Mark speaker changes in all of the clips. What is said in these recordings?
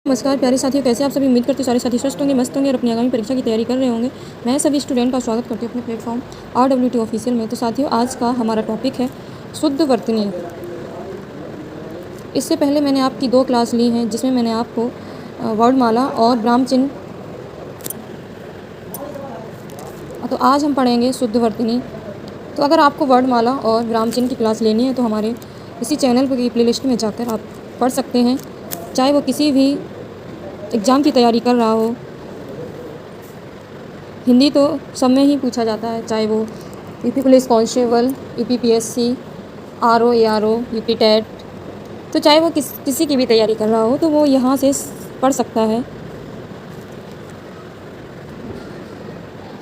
Speaker 1: नमस्कार प्यारे साथियों, कैसे आप सभी। उम्मीद करते हैं सारे साथी स्वस्थ होंगे, मस्त होंगे और अपनी आगामी परीक्षा की तैयारी कर रहे होंगे। मैं सभी स्टूडेंट का स्वागत करती हूँ अपने प्लेटफॉर्म RWT ऑफिशियल में। तो साथियों, आज का हमारा टॉपिक है शुद्ध वर्तनी। इससे पहले मैंने आपकी 2 क्लास ली हैं, जिसमें मैंने आपको वर्णमाला और ब्राह्म चिन्ह। तो आज हम पढ़ेंगे शुद्ध वर्तनी। तो अगर आपको वर्णमाला और ब्राह्म चिन्ह की क्लास लेनी है तो हमारे इसी चैनल की प्लेलिस्ट में जाकर आप पढ़ सकते हैं। चाहे वो किसी भी एग्ज़ाम की तैयारी कर रहा हो, हिंदी तो सब में ही पूछा जाता है, चाहे वो UP police constable, UP PSC, RO ARO, UP TET, तो चाहे वो किसी की भी तैयारी कर रहा हो तो वो यहाँ से पढ़ सकता है।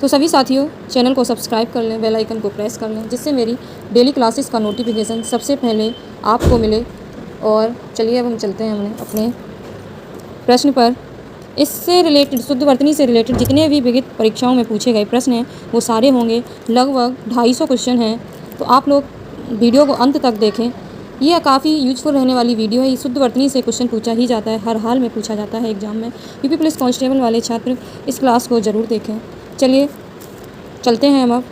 Speaker 1: तो सभी साथियों, चैनल को सब्सक्राइब कर लें, बेल आइकन को प्रेस कर लें, जिससे मेरी डेली क्लासेस का नोटिफिकेशन सबसे पहले आपको मिले। और चलिए अब हम चलते हैं अपने प्रश्न पर। इससे रिलेटेड, शुद्ध वर्तनी से रिलेटेड जितने भी विविध परीक्षाओं में पूछे गए प्रश्न हैं वो सारे होंगे। लगभग 250 क्वेश्चन हैं, तो आप लोग वीडियो को अंत तक देखें। यह काफ़ी यूजफुल रहने वाली वीडियो है। शुद्ध वर्तनी से क्वेश्चन पूछा ही जाता है, हर हाल में पूछा जाता है एग्जाम में। यूपी पुलिस कांस्टेबल वाले छात्र इस क्लास को ज़रूर देखें। चलिए चलते हैं हम अब।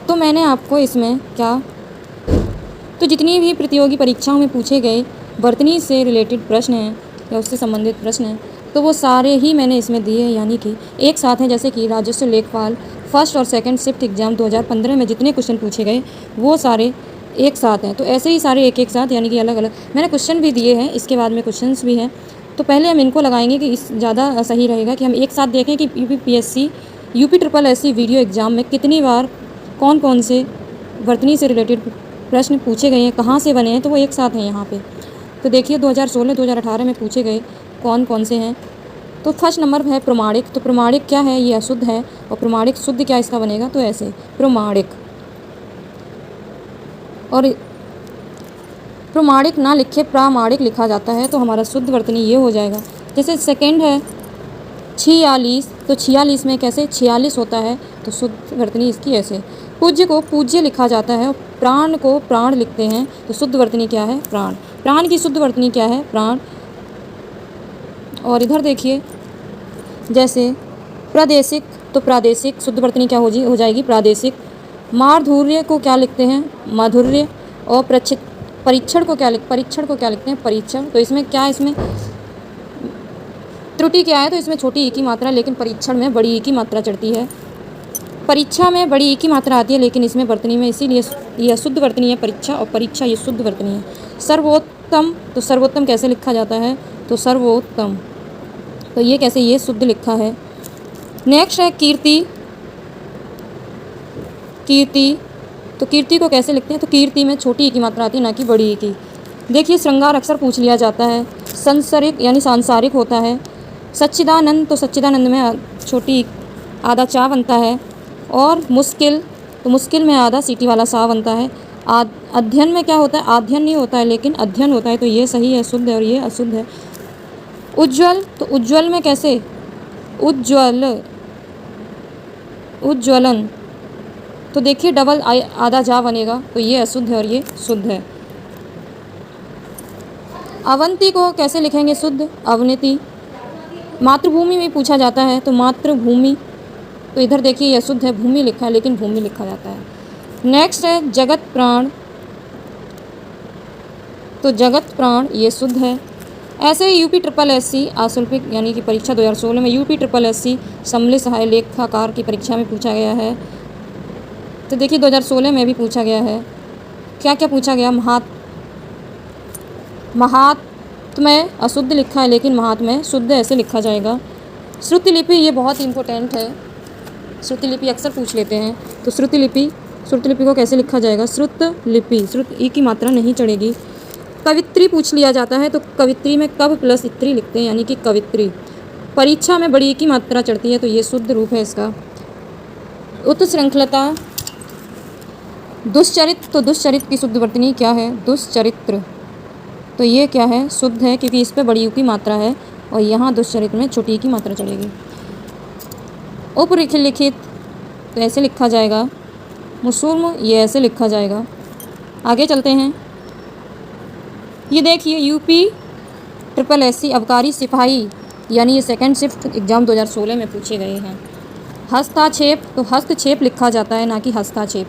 Speaker 1: तो मैंने आपको इसमें तो जितनी भी प्रतियोगी परीक्षाओं में पूछे गए वर्तनी से रिलेटेड प्रश्न हैं या उससे संबंधित प्रश्न हैं, तो वो सारे ही मैंने इसमें दिए हैं, यानी कि एक साथ हैं। जैसे कि राजस्व लेखपाल फर्स्ट और सेकंड शिफ्ट एग्ज़ाम 2015 में जितने क्वेश्चन पूछे गए वो सारे एक साथ हैं। तो ऐसे ही सारे एक साथ, यानी कि अलग अलग मैंने क्वेश्चन भी दिए हैं, इसके बाद में क्वेश्चंस भी हैं। तो पहले हम इनको लगाएंगे कि इस ज़्यादा सही रहेगा कि हम एक साथ देखें कि UP PSC, UP SSC video exam में कितनी बार कौन कौन से वर्तनी से रिलेटेड प्रश्न पूछे गए हैं, कहाँ से बने हैं। तो वो एक साथ हैं यहाँ पे। तो देखिए 2016, 2018 में पूछे गए कौन कौन से हैं। तो फर्स्ट नंबर है प्रमाणिक। तो प्रमाणिक क्या है, ये अशुद्ध है। और प्रमाणिक शुद्ध क्या इसका बनेगा, तो ऐसे प्रमाणिक। और प्रमाणिक ना लिखे प्रामाणिक लिखा जाता है, तो हमारा शुद्ध वर्तनी ये हो जाएगा। जैसे सेकेंड है 46, तो 46 में कैसे 46 होता है, तो शुद्ध वर्तनी इसकी ऐसे। पूज्य को पूज्य लिखा जाता है, प्राण को प्राण लिखते हैं, तो शुद्ध वर्तनी क्या है, प्राण। प्राण की शुद्ध वर्तनी क्या है, प्राण। और इधर देखिए, जैसे प्रादेशिक, तो प्रादेशिक शुद्ध वर्तनी क्या हो जाएगी, प्रादेशिक। माधुर्य को क्या लिखते हैं, माधुर्य। और परीक्षण को क्या लिखते हैं, परीक्षण। तो इसमें क्या, इसमें त्रुटि क्या है, तो इसमें छोटी ई की मात्रा, लेकिन परीक्षण में बड़ी ई की मात्रा चढ़ती है। परीक्षा में बड़ी ई की मात्रा आती है, लेकिन इसमें वर्तनी में, इसीलिए यह शुद्ध वर्तनी है परीक्षा, और परीक्षा ये शुद्ध वर्तनी है। सर्वोत्तम, तो सर्वोत्तम कैसे लिखा जाता है, तो सर्वोत्तम, तो ये कैसे, ये शुद्ध लिखा है। नेक्स्ट है कीर्ति। कीर्ति, तो कीर्ति को कैसे लिखते हैं, तो कीर्ति में छोटी ई की मात्रा आती है, ना कि बड़ी ई की। देखिए श्रृंगार अक्सर पूछ लिया जाता है। संसारिक यानी सांसारिक होता है। सच्चिदानंद, तो सच्चिदानंद में छोटी आधा चा बनता है। और मुश्किल, तो मुश्किल में आधा सीटी वाला सा बनता है। अध्ययन में क्या होता है, अध्ययन नहीं होता है, लेकिन अध्ययन होता है, तो ये सही है, शुद्ध है, और ये अशुद्ध है। उज्ज्वल, तो उज्ज्वल में कैसे, उज्ज्वल, उज्ज्वलन, तो देखिए डबल आधा जा बनेगा, तो ये अशुद्ध है और ये शुद्ध है। अवंती को कैसे लिखेंगे, शुद्ध, अवनति। मातृभूमि में पूछा जाता है, तो मातृभूमि, तो इधर देखिए यह शुद्ध है, भूमि लिखा है, लेकिन भूमि लिखा जाता है। नेक्स्ट है जगत प्राण, तो जगत प्राण ये शुद्ध है। ऐसे ही यूपी SSC आशुल्पिक यानी कि परीक्षा 2016 में यूपी SSC सम्मिलित सहायक लेखाकार की परीक्षा में पूछा गया है। तो देखिए 2016 में भी पूछा गया है। क्या क्या पूछा गया, महात्म्य अशुद्ध लिखा है, लेकिन महात्म्य शुद्ध ऐसे लिखा जाएगा। श्रुति लिपि, ये बहुत इंपॉर्टेंट है, श्रुति लिपि अक्सर पूछ लेते हैं। तो श्रुति लिपि को कैसे लिखा जाएगा, श्रुत लिपि, श्रुत ई की मात्रा नहीं चढ़ेगी। कवित्री पूछ लिया जाता है, तो कवित्री में कव प्लस इत्री लिखते हैं, यानी कि कवित्री। परीक्षा में बड़ी ई की मात्रा चढ़ती है, तो ये शुद्ध रूप है इसका। उत्श्रृंखलता, दुश्चरित्र, तो दुश्चरित्र की शुद्ध वर्तनी क्या है, दुश्चरित्र, तो ये क्या है, शुद्ध है, क्योंकि इस पर बड़ी यू की मात्रा है, और यहाँ दुश्चरित्र में छोटी की मात्रा चढ़ेगी। उपलिखित, तो ऐसे लिखा जाएगा। मुसूर्म, ये ऐसे लिखा जाएगा। आगे चलते हैं। ये देखिए यूपी SSSC अबकारी सिपाही यानी ये सेकंड शिफ्ट एग्ज़ाम 2016 में पूछे गए हैं। हस्तक्षेप, तो हस्तक्षेप लिखा जाता है, ना कि हस्ताक्षेप।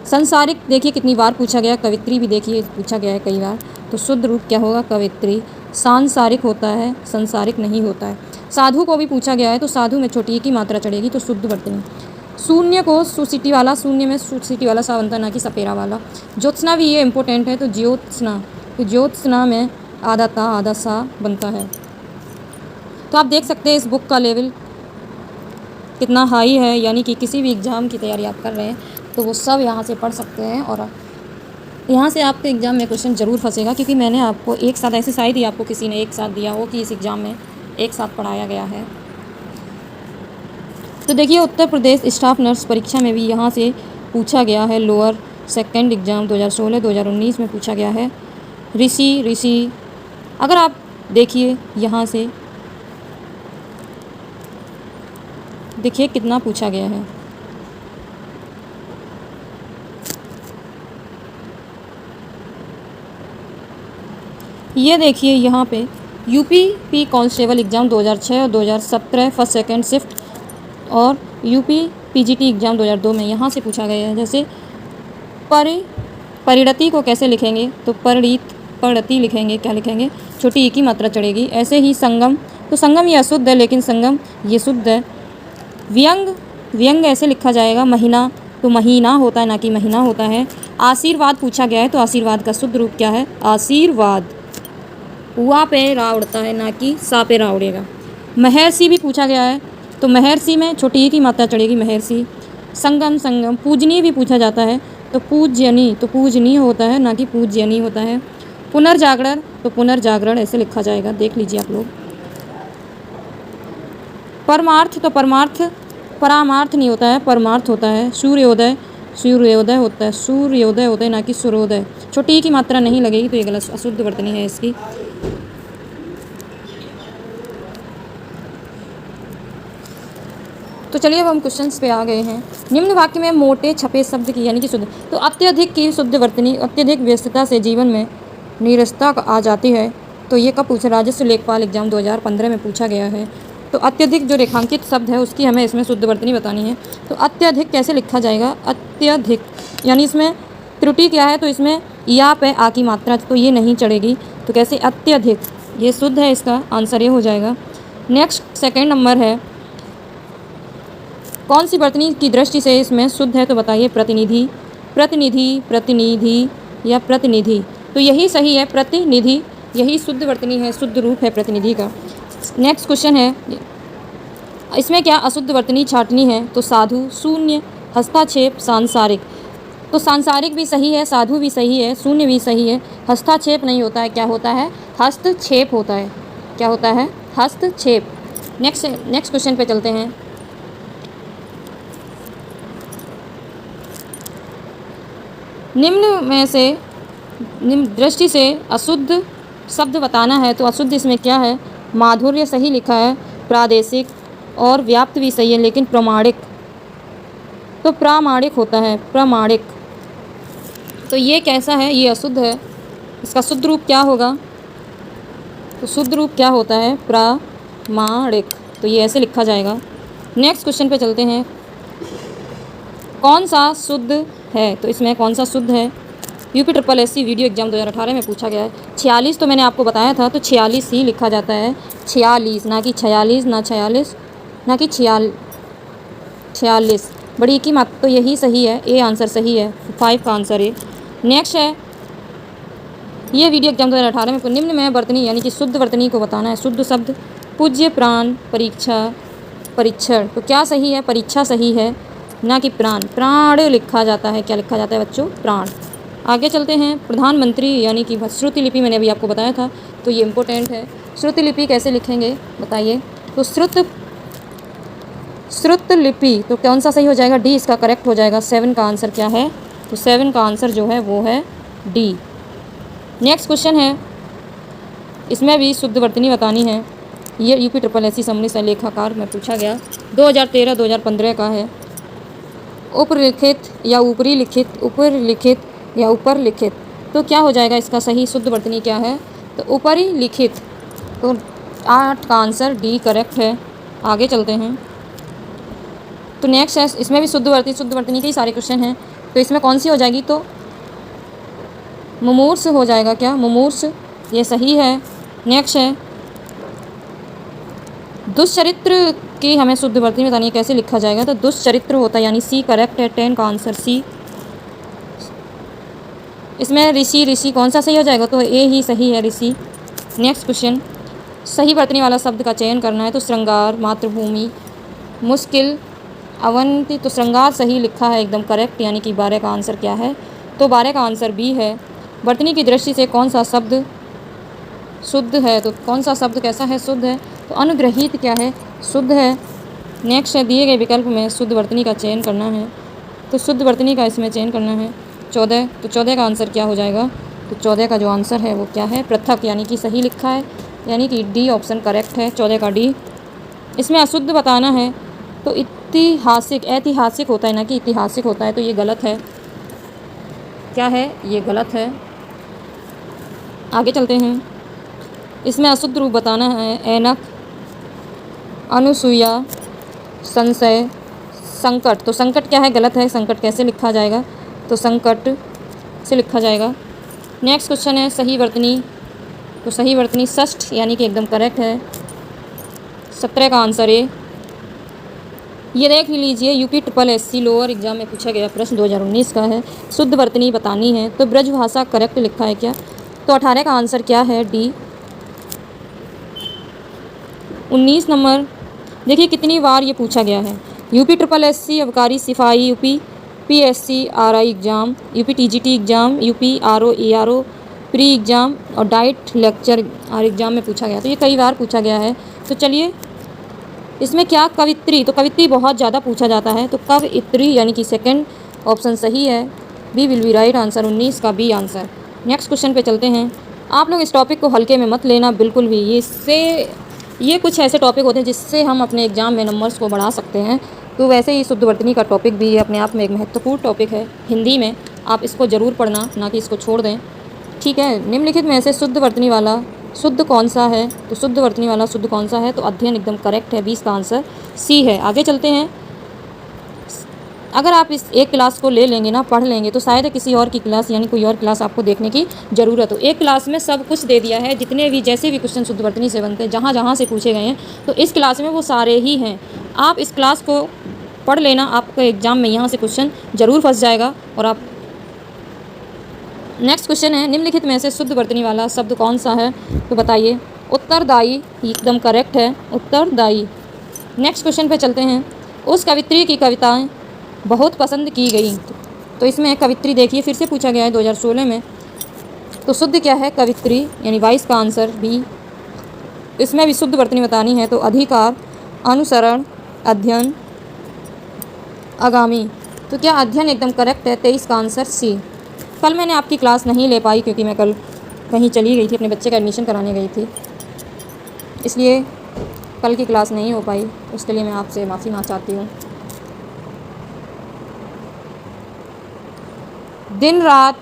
Speaker 1: संसारिक देखिए कितनी बार पूछा गया, कवित्री भी देखिए पूछा गया है कई बार। तो शुद्ध रूप क्या होगा, कवित्री। सांसारिक होता है, संसारिक नहीं होता है। साधु को भी पूछा गया है, तो साधु में छोटी की मात्रा चढ़ेगी, तो शुद्ध वर्तनी। शून्य को सुसिटी वाला, शून्य में सुसिटी वाला सा बनता है, ना कि सपेरा वाला। ज्योत्सना भी ये इंपॉर्टेंट है, तो ज्योत्सना, तो ज्योत्सना में आधा ता आधा सा बनता है। तो आप देख सकते हैं इस बुक का लेवल कितना हाई है, यानी कि किसी भी एग्ज़ाम की तैयारी आप कर रहे हैं तो वो सब यहाँ से पढ़ सकते हैं। और यहाँ से आपके एग्ज़ाम में क्वेश्चन ज़रूर फंसेगा, क्योंकि मैंने आपको एक साथ, ऐसे शायद ही आपको किसी ने एक साथ दिया हो कि इस एग्ज़ाम में एक साथ पढ़ाया गया है। तो देखिए उत्तर प्रदेश स्टाफ नर्स परीक्षा में भी यहाँ से पूछा गया है। लोअर सेकंड एग्ज़ाम 2016-2019 में पूछा गया है। ऋषि अगर आप देखिए यहाँ से देखिए कितना पूछा गया है। ये देखिए यहाँ पे यूपी कांस्टेबल एग्ज़ाम 2006 और 2017 फर्स्ट सेकंड शिफ्ट, और यूपी पीजीटी एग्ज़ाम 2002 में यहाँ से पूछा गया है। जैसे परिणति को कैसे लिखेंगे, तो परिणति लिखेंगे, क्या लिखेंगे, छोटी ई की मात्रा चढ़ेगी। ऐसे ही संगम, तो संगम ये अशुद्ध है, लेकिन संगम ये शुद्ध है। व्यंग ऐसे लिखा जाएगा। महीना, तो महीना होता है, ना कि महीना होता है। आशीर्वाद पूछा गया है, तो आशीर्वाद का शुद्ध रूप क्या है, आशीर्वाद। हुआ पे रा उड़ता है, ना कि सा पे रा उड़ेगा। महर्षि भी पूछा गया है, तो महर्षि में छोटी ई की मात्रा चढ़ेगी, महर्षि। संगम। पूजनीय भी पूछा जाता है, तो पूजनीय, तो पूजनीय होता है, ना कि पूज्यनीय होता है। पुनर्जागरण, तो पुनर्जागरण ऐसे लिखा जाएगा, देख लीजिए आप लोग। परमार्थ, तो परामार्थ नहीं होता है, परमार्थ होता है। सूर्योदय होता है, सूर्योदय होता है, ना कि सूर्योदय। छोटी ई की मात्रा नहीं लगेगी, तो ये गलत, अशुद्ध वर्तनी है इसकी। तो चलिए अब हम क्वेश्चंस पे आ गए हैं। निम्न वाक्य में मोटे छपे शब्द की यानी कि शुद्ध, तो अत्यधिक की शुद्ध वर्तनी, अत्यधिक व्यस्तता से जीवन में नीरसता आ जाती है। तो ये कब पूछा, राजस्व लेखपाल एग्जाम 2015 में पूछा गया है। तो अत्यधिक जो रेखांकित शब्द है उसकी हमें इसमें शुद्ध वर्तनी बतानी है। तो अत्यधिक कैसे लिखा जाएगा, अत्यधिक, यानी इसमें त्रुटि क्या है, तो इसमें या पे आ की मात्रा, तो ये नहीं चढ़ेगी, तो कैसे, अत्यधिक, ये शुद्ध है, इसका आंसर ये हो जाएगा। नेक्स्ट सेकेंड नंबर है, कौन सी वर्तनी की दृष्टि से इसमें शुद्ध है, तो बताइए, प्रतिनिधि या प्रतिनिधि, तो यही सही है, प्रतिनिधि, यही शुद्ध वर्तनी है, शुद्ध रूप है प्रतिनिधि का। नेक्स्ट क्वेश्चन है, इसमें क्या अशुद्ध वर्तनी छाटनी है, तो साधु, शून्य, हस्तक्षेप, सांसारिक। तो सांसारिक भी सही है, साधु भी सही है, शून्य भी सही है, हस्तक्षेप नहीं होता है, क्या होता है, हस्तक्षेप होता है, क्या होता है, हस्तक्षेप। नेक्स्ट क्वेश्चन पे चलते हैं। निम्न दृष्टि से अशुद्ध शब्द बताना है, तो अशुद्ध इसमें क्या है, माधुर्य सही लिखा है, प्रादेशिक और व्याप्त भी सही है, लेकिन प्रमाणिक, तो प्रामाणिक होता है, प्रामाणिक। तो ये कैसा है, ये अशुद्ध है, इसका शुद्ध रूप क्या होगा, तो शुद्ध रूप क्या होता है, प्रामाणिक, तो ये ऐसे लिखा जाएगा। नेक्स्ट क्वेश्चन पे चलते हैं, कौन सा शुद्ध है, तो इसमें कौन सा शुद्ध है, यूपी SSSC वीडियो एग्जाम 2018 में पूछा गया है। 46 तो मैंने आपको बताया था, तो 46 ही लिखा जाता है, 46, ना कि 46, ना 46, ना कि 46, बड़ी की मात्रा, तो यही सही है, ए आंसर सही है, 5 का आंसर है। नेक्स्ट है, ये वीडियो एग्जाम 2018 में निम्न में वर्तनी यानी कि शुद्ध वर्तनी को बताना है, शुद्ध शब्द, पूज्य, प्राण, परीक्षा, परीक्षण, तो क्या सही है, परीक्षा सही है, ना कि प्राण लिखा जाता है, क्या लिखा जाता है बच्चों, प्राण। आगे चलते हैं, प्रधानमंत्री यानी कि श्रुति लिपि मैंने अभी आपको बताया था, तो ये इम्पोर्टेंट है। श्रुति लिपि कैसे लिखेंगे बताइए, तो श्रुत लिपि, तो कौन सा सही हो जाएगा, डी इसका करेक्ट हो जाएगा। 7 का आंसर क्या है, तो 7 का आंसर जो है वो है डी। नेक्स्ट क्वेश्चन है, इसमें भी शुद्ध वर्तनी बतानी है, ये यूपी SSSC समरी से लेखाकार में पूछा गया, 2013-2015 का है। उपलिखित या ऊपरी लिखित, ऊपर लिखित या ऊपर लिखित, तो क्या हो जाएगा इसका सही शुद्ध वर्तनी क्या है, तो ऊपरी लिखित, तो 8 का आंसर डी करेक्ट है। आगे चलते हैं। तो नेक्स्ट है, इसमें भी शुद्ध वर्तनी के ही सारे क्वेश्चन हैं। तो इसमें कौन सी हो जाएगी, तो मुमूर्ष हो जाएगा क्या, मुमूर्ष, ये सही है। नेक्स्ट है, दुष्चरित्र की हमें शुद्ध वर्तनी बतानी है, कैसे लिखा जाएगा, तो दुष्चरित्र होता है, यानी सी करेक्ट है। 10 का आंसर सी। इसमें ऋषि कौन सा सही हो जाएगा, तो ए ही सही है, ऋषि। नेक्स्ट क्वेश्चन, सही वर्तनी वाला शब्द का चयन करना है। तो श्रृंगार, मातृभूमि, मुश्किल, अवंती। तो श्रृंगार सही लिखा है, एकदम करेक्ट, यानी कि 12 का आंसर क्या है, तो 12 का आंसर बी है। वर्तनी की दृष्टि से कौन सा शब्द शुद्ध है, तो कौन सा शब्द कैसा है, शुद्ध है, तो अनुग्रहित क्या है, शुद्ध है। नेक्स्ट है, दिए गए विकल्प में शुद्ध वर्तनी का चयन करना है। तो शुद्ध वर्तनी का इसमें चयन करना है 14। तो 14 का आंसर क्या हो जाएगा, तो 14 का जो आंसर है वो क्या है, पृथक, यानी कि सही लिखा है, यानी कि डी ऑप्शन करेक्ट है, 14 का डी। इसमें अशुद्ध बताना है। तो ऐतिहासिक होता है ना कि ऐतिहासिक होता है, तो ये गलत है। क्या है, ये गलत है। आगे चलते हैं। इसमें अशुद्ध रूप बताना है। ऐनक, अनुसूया, संशय, संकट। तो संकट क्या है, गलत है। संकट कैसे लिखा जाएगा, तो संकट से लिखा जाएगा। नेक्स्ट क्वेश्चन है, सही वर्तनी। तो सही वर्तनी षष्ठ, यानी कि एकदम करेक्ट है। 17 का आंसर ए। ये देख लीजिए, यूपी SSC लोअर एग्जाम में पूछा गया प्रश्न 2019 का है। शुद्ध वर्तनी बतानी है, तो ब्रजभाषा करेक्ट लिखा है क्या, तो 18 का आंसर क्या है, डी। 19 नंबर, देखिए कितनी बार ये पूछा गया है। यूपी SSC अबकारी सिपाही, UP PSC RI exam, UP TGT exam, UP RO ERO pre exam और डाइट लेक्चर एग्ज़ाम में पूछा गया, तो ये कई बार पूछा गया है। तो चलिए, इसमें क्या, कवित्री। तो कवित्री बहुत ज़्यादा पूछा जाता है, तो कवित्री यानी कि सेकंड ऑप्शन सही है, B will be right answer. 19 का बी आंसर। नेक्स्ट क्वेश्चन पे चलते हैं। आप लोग इस टॉपिक को हल्के में मत लेना बिल्कुल भी, ये कुछ ऐसे टॉपिक होते हैं जिससे हम अपने एग्ज़ाम में नंबर्स को बढ़ा सकते हैं। तो वैसे ही शुद्ध वर्तनी का टॉपिक भी अपने आप में एक महत्वपूर्ण टॉपिक है हिंदी में, आप इसको ज़रूर पढ़ना, ना कि इसको छोड़ दें, ठीक है। निम्नलिखित में से शुद्ध वर्तनी वाला शुद्ध कौन सा है, तो शुद्ध वर्तनी वाला शुद्ध कौन सा है, तो अध्ययन एकदम करेक्ट है, 20 का आंसर सी है। आगे चलते हैं। अगर आप इस एक क्लास को ले लेंगे ना, पढ़ लेंगे, तो शायद किसी और की क्लास यानी कोई और क्लास आपको देखने की ज़रूरत हो। एक क्लास में सब कुछ दे दिया है, जितने भी जैसे भी क्वेश्चन शुद्ध वर्तनी से बनते हैं, जहाँ जहाँ से पूछे गए हैं, तो इस क्लास में वो सारे ही हैं। आप इस क्लास को पढ़ लेना, आपको एग्ज़ाम में यहाँ से क्वेश्चन ज़रूर फंस जाएगा। और आप, नेक्स्ट क्वेश्चन है, निम्नलिखित में से शुद्ध वर्तनी वाला शब्द कौन सा है, तो बताइए। उत्तरदायी एकदम करेक्ट है, उत्तरदायी। नेक्स्ट क्वेश्चन पे चलते हैं। उस कवित्री की कविताएं बहुत पसंद की गई, तो इसमें कवित्री देखिए फिर से पूछा गया है 2016 में, तो शुद्ध क्या है, कवित्री, यानी 22 का आंसर बी। इसमें भी शुद्ध वर्तनी बतानी है, तो अधिकार, अनुसरण, अध्ययन, आगामी। तो क्या अध्ययन एकदम करेक्ट है, 23 का आंसर सी। कल मैंने आपकी क्लास नहीं ले पाई क्योंकि मैं कल कहीं चली गई थी, अपने बच्चे का एडमिशन कराने गई थी, इसलिए कल की क्लास नहीं हो पाई, उसके लिए मैं आपसे माफ़ी चाहती हूँ। दिन रात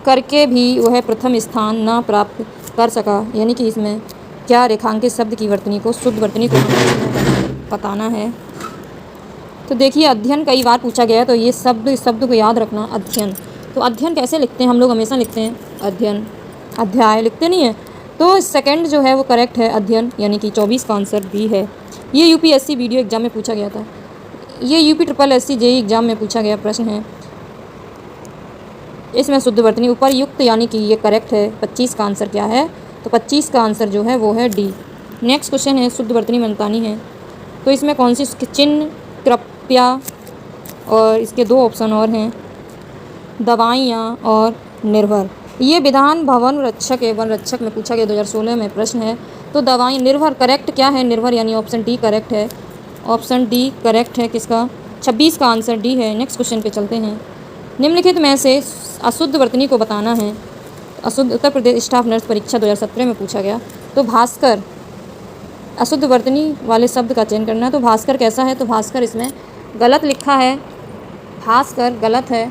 Speaker 1: करके भी वह प्रथम स्थान ना प्राप्त कर सका, यानी कि इसमें क्या रेखांकित शब्द की वर्तनी को, शुद्ध वर्तनी को बताना है। तो देखिए, अध्ययन कई बार पूछा गया है, तो ये शब्द को याद रखना, अध्ययन। तो अध्ययन कैसे लिखते हैं, हम लोग हमेशा लिखते हैं अध्ययन, अध्याय लिखते नहीं है, तो सेकंड जो है वो करेक्ट है, अध्ययन, यानी कि 24 का आंसर बी है। ये UPSC वीडियो एग्ज़ाम में पूछा गया था, ये UP SSC JEE एग्ज़ाम में पूछा गया प्रश्न है। इसमें शुद्ध वर्तनी उपरयुक्त, यानी कि ये करेक्ट है, 25 का आंसर क्या है, तो 25 का आंसर जो है वो है डी। नेक्स्ट क्वेश्चन है, शुद्ध वर्तनी बतानी है, तो इसमें कौन सी, चिन्ह, कृपया, और इसके 2 ऑप्शन और हैं, दवाइयाँ और निर्भर। ये विधान भवन रक्षक एवं रक्षक में पूछा गया 2016 में प्रश्न है। तो दवाई, निर्भर करेक्ट क्या है, निर्भर, यानी ऑप्शन डी करेक्ट है, ऑप्शन डी करेक्ट है किसका, 26 का आंसर डी है। नेक्स्ट क्वेश्चन पे चलते हैं। निम्नलिखित में से अशुद्ध वर्तनी को बताना है। अशुद्ध, उत्तर प्रदेश स्टाफ नर्स परीक्षा 2017 में पूछा गया। तो भास्कर, अशुद्ध वर्तनी वाले शब्द का चयन करना है। तो भास्कर कैसा है, तो भास्कर इसमें गलत लिखा है, भास्कर गलत है।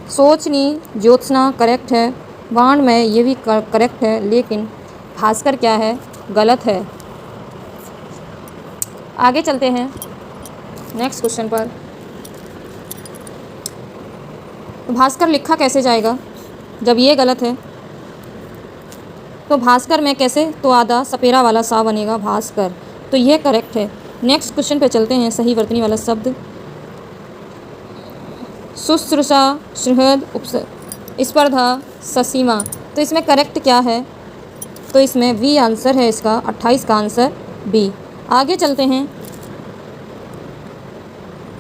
Speaker 1: सोचनी, ज्योत्सना करेक्ट है, बाण में ये भी करेक्ट है, लेकिन भास्कर क्या है, गलत है। आगे चलते हैं नेक्स्ट क्वेश्चन पर। तो भास्कर लिखा कैसे जाएगा जब ये गलत है? तो भास्कर में कैसे, तो आधा सपेरा वाला सा बनेगा भास्कर, तो ये करेक्ट है। नेक्स्ट क्वेश्चन पे चलते हैं। सही वर्तनी वाला शब्द शुश्रूषा, सुहृद, स्पर्धा, ससीमा। तो इसमें करेक्ट क्या है? तो इसमें बी आंसर है इसका, 28 का आंसर बी। आगे चलते हैं।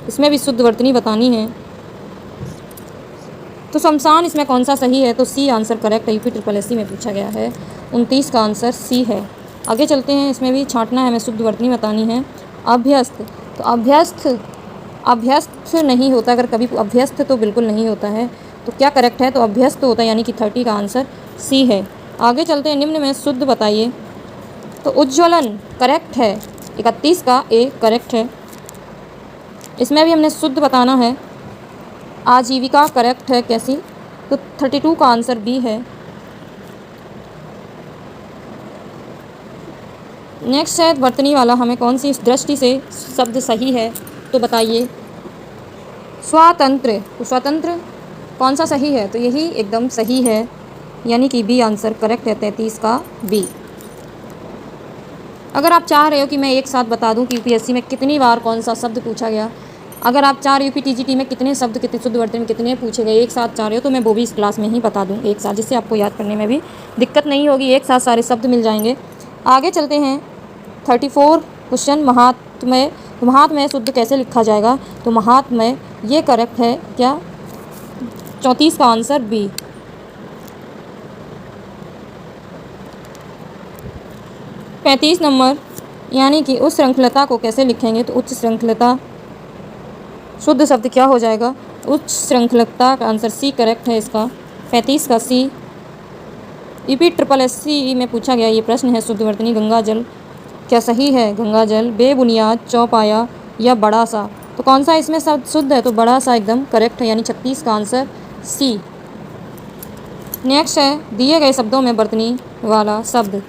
Speaker 1: इसमें भी शुद्ध वर्तनी बतानी है। तो शमशान इसमें कौन सा सही है? तो सी आंसर करेक्ट है, UP SSC में पूछा गया है। 29 का आंसर सी है। आगे चलते हैं। इसमें भी छांटना है, हमें शुद्ध वर्तनी बतानी है। अभ्यस्त, तो अभ्यस्त नहीं होता, अगर कभी अभ्यस्त तो बिल्कुल नहीं होता है, तो क्या करेक्ट है? तो अभ्यस्त होता है, यानी कि 30 का आंसर सी है। आगे चलते हैं। निम्न में शुद्ध बताइए। तो उज्ज्वलन करेक्ट है, 31 का ए करेक्ट है। इसमें भी हमने शुद्ध बताना है। आजीविका करेक्ट है, कैसी? तो 32 का आंसर बी है। नेक्स्ट है वर्तनी वाला, हमें कौन सी दृष्टि से शब्द सही है तो बताइए। स्वातंत्र, तो स्वतंत्र कौन सा सही है? तो यही एकदम सही है, यानी कि बी आंसर करेक्ट है, 33 का बी। अगर आप चाह रहे हो कि मैं एक साथ बता दूं कि UPSC में कितनी बार कौन सा शब्द पूछा गया, अगर आप चाह रहे हो UPTGT में कितने शब्द, कितने शुद्ध वर्तनी में कितने पूछे गए, एक साथ चाह रहे हो, तो मैं वो भी इस क्लास में ही बता दूं एक साथ, जिससे आपको याद करने में भी दिक्कत नहीं होगी, एक साथ सारे शब्द मिल जाएंगे। आगे चलते हैं। 34 क्वेश्चन महात्म्य। तो महात्म्य शुद्ध कैसे लिखा जाएगा? तो महात्म्य ये करेक्ट है क्या? 34 का आंसर बी। पैंतीस नंबर, यानी कि उच्च श्रृंखलता को कैसे लिखेंगे? तो उच्च श्रृंखलता शुद्ध शब्द क्या हो जाएगा? उच्च श्रृंखलता का आंसर सी करेक्ट है इसका, 35 का सी। UPSSC में पूछा गया ये प्रश्न है। शुद्ध वर्तनी गंगा जल क्या सही है? गंगा जल बेबुनियाद, चौपाया या बड़ा सा। तो कौन सा इसमें शब्द शुद्ध है? तो बड़ा सा एकदम करेक्ट है, यानी 36 का आंसर सी। नेक्स्ट है दिए गए शब्दों में वर्तनी वाला शब्द।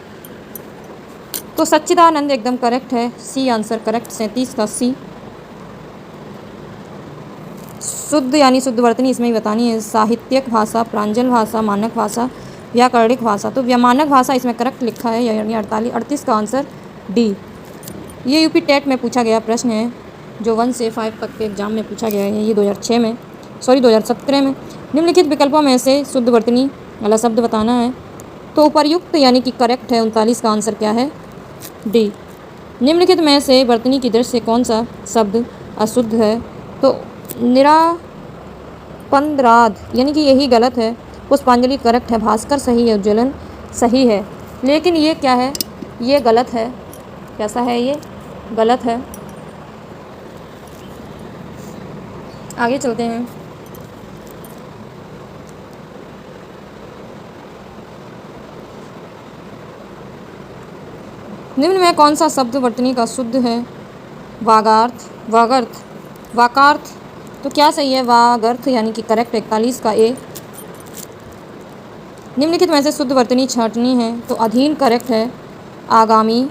Speaker 1: तो सच्चिदानंद एकदम करेक्ट है, सी आंसर करेक्ट, 37 का सी। शुद्ध यानी शुद्ध वर्तनी इसमें ही बतानी है। साहित्यिक भाषा, प्रांजल भाषा, मानक भाषा, व्याकरणिक भाषा। तो मानक भाषा इसमें करेक्ट लिखा है, यानी 38 का आंसर डी। ये UP टेट में पूछा गया प्रश्न है, जो 1 से 5 तक के एग्जाम में पूछा गया है, ये 2017 में। निम्नलिखित विकल्पों में से शुद्ध वर्तनी वाला शब्द बताना है। तो उपर्युक्त यानी कि करेक्ट है, 39 का आंसर क्या है? डी। निम्नलिखित में से वर्तनी की दृष्टि से कौन सा शब्द अशुद्ध है? तो निरापंद्राद, यानी कि यही गलत है। पुष्पांजलि करेक्ट है, भास्कर सही है, उज्ज्वलन सही है, लेकिन ये क्या है? ये गलत है। कैसा है? ये गलत है। आगे चलते हैं। निम्न में कौन सा शब्द वर्तनी का शुद्ध है? वागार्थ, वागर्थ, वाकार्थ। तो क्या सही है? वागर्थ, यानी कि करेक्ट, 41 का ए। निम्नलिखित में से शुद्ध वर्तनी छांटनी है। तो अधीन करेक्ट है। आगामी,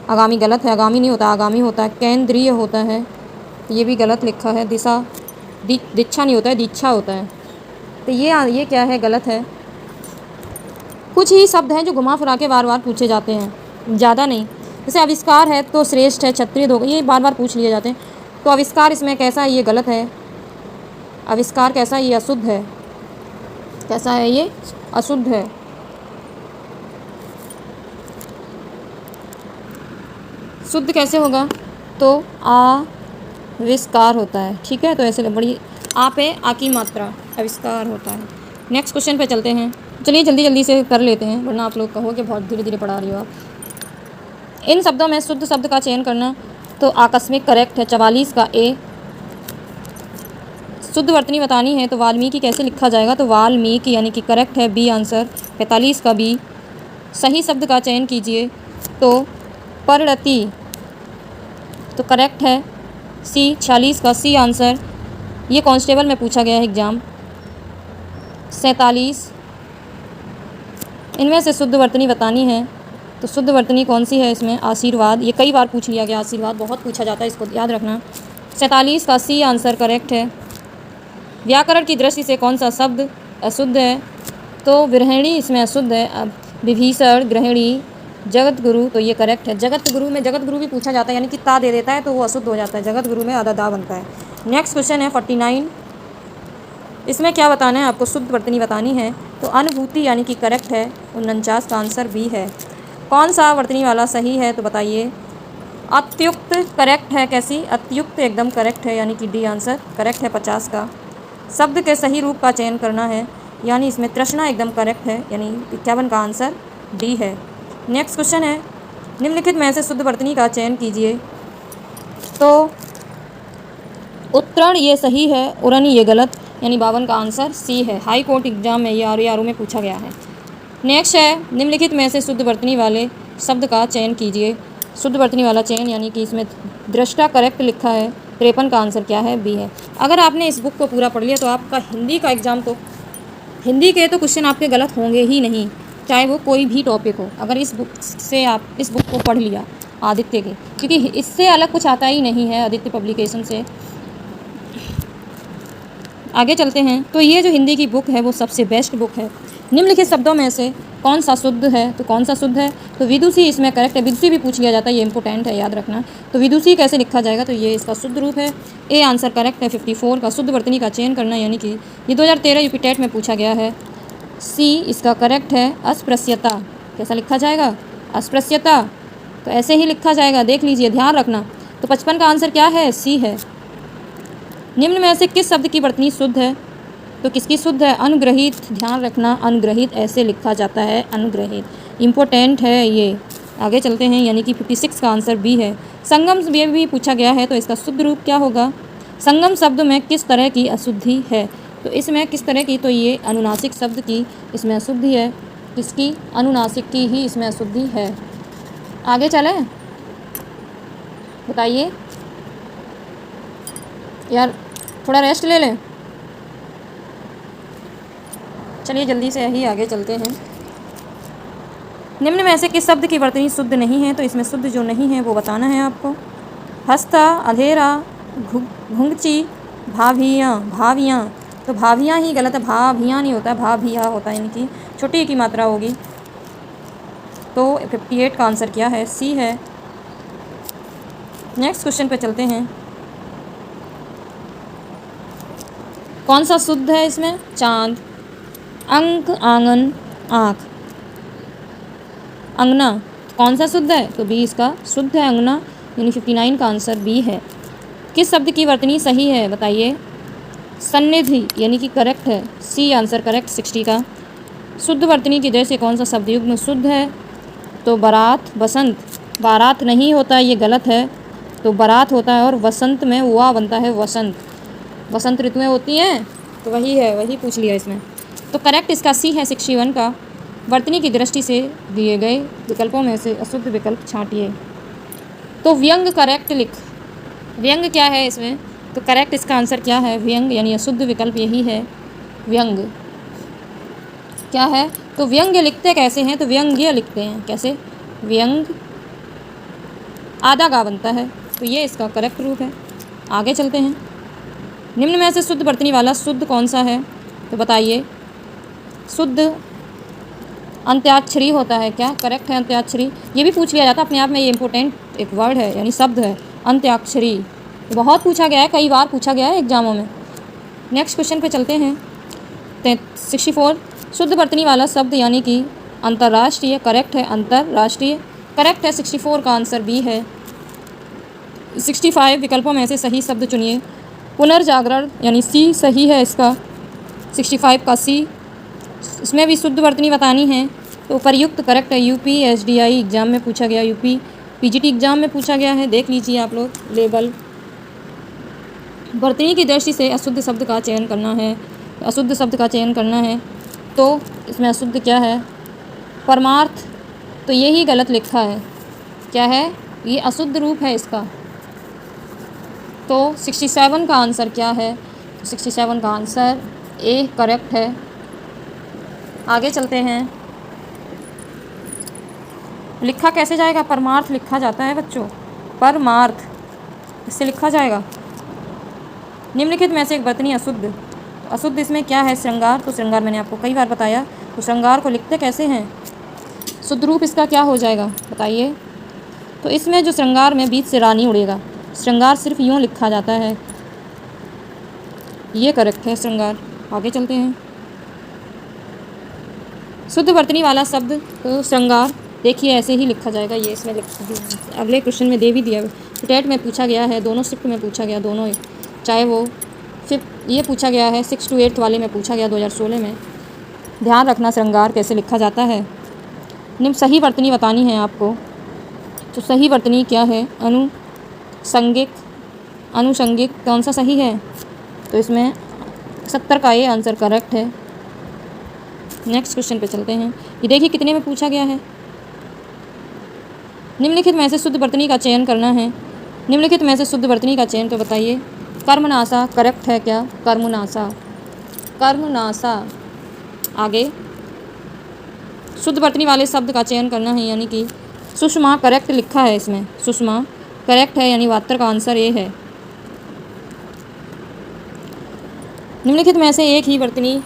Speaker 1: आगामी गलत है, आगामी नहीं होता, आगामी होता है। केंद्रीय होता है, ये भी गलत लिखा है। दिशा, दीक्षा नहीं होता है, दीक्षा होता है। तो ये क्या है? गलत है। कुछ ही शब्द हैं जो घुमा फिरा के बार बार पूछे जाते हैं, ज़्यादा नहीं। जैसे आविष्कार है तो श्रेष्ठ है, क्षत्रिय हो, ये बार बार पूछ लिए जाते हैं। तो आविष्कार इसमें कैसा है? ये गलत है। आविष्कार कैसा है? ये अशुद्ध है। कैसा है? ये अशुद्ध है। शुद्ध कैसे होगा? तो आविष्कार होता है, ठीक है। तो ऐसे बड़ी आ पे आ की मात्रा, आविष्कार होता है। नेक्स्ट क्वेश्चन पे चलते हैं। चलिए जल्दी जल्दी से कर लेते हैं, वरना आप लोग कहोगे बहुत धीरे धीरे पढ़ा रही हो आप। इन शब्दों में शुद्ध शब्द का चयन करना। तो आकस्मिक करेक्ट है, 44 का ए। शुद्ध वर्तनी बतानी है। तो वाल्मीकि कैसे लिखा जाएगा? तो वाल्मीकि, यानी कि करेक्ट है, बी आंसर, 45 का बी। सही शब्द का चयन कीजिए। तो परिणति, तो करेक्ट है, सी, 46 का सी आंसर। ये कांस्टेबल में पूछा गया है एग्ज़ाम। 47 इनमें से शुद्ध वर्तनी बतानी है। तो शुद्ध वर्तनी कौन सी है इसमें? आशीर्वाद। ये कई बार पूछ लिया गया, आशीर्वाद बहुत पूछा जाता है, इसको याद रखना। 47 का सी आंसर करेक्ट है। व्याकरण की दृष्टि से कौन सा शब्द अशुद्ध है? तो विरहिणी इसमें अशुद्ध है। अब विभीषण, गृहिणी, जगत गुरु, तो ये करेक्ट है। जगत गुरु में जगत गुरु भी पूछा जाता है, यानी कि ता दे देता है तो वो अशुद्ध हो जाता है। जगत गुरु में आधा दा बनता है। नेक्स्ट क्वेश्चन है 49। इसमें क्या बताना है आपको? शुद्ध वर्तनी बतानी है। तो अनुभूति यानी कि करेक्ट है। 49 का आंसर बी है। कौन सा वर्तनी वाला सही है? तो बताइए। अत्युक्त करेक्ट है। कैसी? अत्युक्त एकदम करेक्ट है, यानी कि डी आंसर करेक्ट है 50 का। शब्द के सही रूप का चयन करना है, यानी इसमें तृष्णा एकदम करेक्ट है, यानी 51 का आंसर डी है। नेक्स्ट क्वेश्चन है, निम्नलिखित में से शुद्ध वर्तनी का चयन कीजिए। तो उत्तरण ये सही है, उड़नी ये गलत, यानी 52 का आंसर सी है। हाई कोर्ट एग्जाम में ये आर में पूछा गया है। नेक्स्ट है, निम्नलिखित में से शुद्ध वर्तनी वाले शब्द का चयन कीजिए। शुद्ध वर्तनी वाला चयन, यानी कि इसमें दृष्टा करेक्ट लिखा है। 53 का आंसर क्या है? बी है। अगर आपने इस बुक को पूरा पढ़ लिया तो आपका हिंदी का एग्ज़ाम, तो हिंदी के तो क्वेश्चन आपके गलत होंगे ही नहीं, चाहे वो कोई भी टॉपिक हो। अगर इस बुक से आप इस बुक को पढ़ लिया आदित्य के, क्योंकि इससे अलग कुछ आता ही नहीं है आदित्य पब्लिकेशन से। आगे चलते हैं। तो ये जो हिंदी की बुक है वो सबसे बेस्ट बुक है। निम्नलिखित शब्दों में से कौन सा शुद्ध है? तो कौन सा शुद्ध है? तो विदुषी इसमें करेक्ट है। विदुषी भी पूछ लिया जाता है, ये इंपॉर्टेंट है, याद रखना। तो विदुषी कैसे लिखा जाएगा? तो ये इसका शुद्ध रूप है। ए आंसर करेक्ट है 54 का। शुद्ध वर्तनी का चयन करना, यानी कि ये 2013 यूपी टेट में पूछा गया है। सी इसका करेक्ट है। अस्पृश्यता कैसा लिखा जाएगा? अस्पृश्यता तो ऐसे ही लिखा जाएगा, देख लीजिए, ध्यान रखना। तो 55 का आंसर क्या है? सी है। निम्न में से किस शब्द की वर्तनी शुद्ध है? तो किसकी शुद्ध है? अनुग्रहित। ध्यान रखना, अनुग्रहित ऐसे लिखा जाता है, अनुग्रहित, इम्पोर्टेंट है ये। आगे चलते हैं, यानी कि 56 का आंसर बी है। संगम भी पूछा गया है, तो इसका शुद्ध रूप क्या होगा? संगम शब्द में किस तरह की अशुद्धि है? तो इसमें किस तरह की? तो ये अनुनासिक शब्द की इसमें अशुद्धि है। किसकी? अनुनासिक की ही इसमें अशुद्धि है। आगे चलें, बताइए यार, थोड़ा रेस्ट ले लें। चलिए जल्दी से ही आगे चलते हैं। निम्न में से किस शब्द की वर्तनी शुद्ध नहीं है? तो इसमें शुद्ध जो नहीं है वो बताना है आपको। हस्ता, अधेरा, घुंघची, भाभियाँ। भाभियाँ तो भाभियाँ ही गलत है, भाभियाँ नहीं होता है, भाभिया होता है, इनकी छोटी की मात्रा होगी। तो 58 का आंसर क्या है? सी है। नेक्स्ट क्वेश्चन पे चलते हैं। कौन सा शुद्ध है इसमें? चांद, अंक, आंगन, आँख, अंगना। कौन सा शुद्ध है? तो बी इसका शुद्ध है, अंगना, यानी 59 का आंसर बी है। किस शब्द की वर्तनी सही है? बताइए। सन्निधि, यानी कि करेक्ट है। सी आंसर करेक्ट 60 का। शुद्ध वर्तनी की दृष्टि से कौन सा शब्द युग्म शुद्ध है? तो बारात, बसंत। बारात नहीं होता, ये गलत है, तो बारात होता है, और वसंत में हुआ बनता है वसंत। वसंत ऋतुएँ होती हैं, तो वही है, वही पूछ लिया इसमें। तो करेक्ट इसका सी है 61 का। वर्तनी की दृष्टि से दिए गए विकल्पों में से अशुद्ध विकल्प छांटिए। तो व्यंग करेक्ट लिख। व्यंग क्या है इसमें? तो करेक्ट इसका आंसर क्या है? व्यंग, यानी अशुद्ध विकल्प यही है, व्यंग। क्या है? तो व्यंग्य लिखते कैसे हैं? तो व्यंग्य लिखते हैं कैसे? व्यंग, आधा गा बनता है, तो ये इसका करेक्ट रूप है। आगे चलते हैं। निम्न में से शुद्ध वर्तनी वाला शुद्ध कौन सा है? तो बताइए। शुद्ध अंत्याक्षरी होता है क्या? करेक्ट है, अंत्याक्षरी। ये भी पूछ लिया जाता है अपने आप में, ये इंपॉर्टेंट एक वर्ड है, यानी शब्द है, अंत्याक्षरी। बहुत पूछा गया है, कई बार पूछा गया है एग्जामों में। नेक्स्ट क्वेश्चन पे चलते हैं। 64 शुद्ध वर्तनी वाला शब्द, यानी कि अंतर्राष्ट्रीय। करेक्ट है, अंतर्राष्ट्रीय करेक्ट है। 64 का आंसर बी है। 65 विकल्पों में से सही शब्द चुनिए। पुनर्जागरण, यानी सी सही है इसका, 65 का सी। इसमें भी शुद्ध वर्तनी बतानी है, तो उपर्युक्त करेक्ट है। यूपी एसडीआई एग्ज़ाम में पूछा गया, यूपी पीजीटी एग्ज़ाम में पूछा गया है, देख लीजिए आप लोग लेवल। वर्तनी की दृष्टि से अशुद्ध शब्द का चयन करना है, अशुद्ध शब्द का चयन करना है। तो इसमें अशुद्ध क्या है? परमार्थ, तो यही गलत लिखा है। क्या है? ये अशुद्ध रूप है इसका। तो 67 का आंसर क्या है? 67 का आंसर ए करेक्ट है। आगे चलते हैं। लिखा कैसे जाएगा? परमार्थ लिखा जाता है बच्चों, परमार्थ इससे लिखा जाएगा। निम्नलिखित में से एक वर्तनी अशुद्ध, अशुद्ध इसमें क्या है? श्रृंगार। तो श्रृंगार मैंने आपको कई बार बताया, तो श्रृंगार को लिखते कैसे हैं? शुद्ध रूप इसका क्या हो जाएगा बताइए? तो इसमें जो श्रृंगार में बीच से रानी उड़ेगा, श्रृंगार सिर्फ यूँ लिखा जाता है, ये करेक्ट है श्रृंगार। आगे चलते हैं। शुद्ध वर्तनी वाला शब्द तो श्रृंगार देखिए ऐसे ही लिखा जाएगा, ये इसमें अगले क्वेश्चन में दे भी दिया, टेट में पूछा गया है, दोनों शिफ्ट में पूछा गया, दोनों चाहे वो फिफ्थ ये पूछा गया है 6 to 8 वाले में पूछा गया 2016 में। ध्यान रखना श्रृंगार कैसे लिखा जाता है। निम्न सही वर्तनी बतानी है आपको। तो सही वर्तनी क्या है? अनुषंगिक, अनुषंगिक कौन सा सही है? तो इसमें 70 का ये आंसर करेक्ट है। नेक्स्ट क्वेश्चन पे चलते हैं। ये देखिए कितने में पूछा गया है। निम्नलिखित में से शुद्ध वर्तनी का चयन करना है। निम्नलिखित में से शुद्ध वर्तनी का चयन तो बताइए। कर्मनाशा करेक्ट है क्या? कर्मनाशा, कर्मनाशा। आगे शुद्ध वर्तनी वाले शब्द का चयन करना है, यानी कि सुषमा करेक्ट लिखा है इसमें, सुषमा करेक्ट है, यानी 72 का आंसर ये है। निम्नलिखित में से एक ही वर्तनी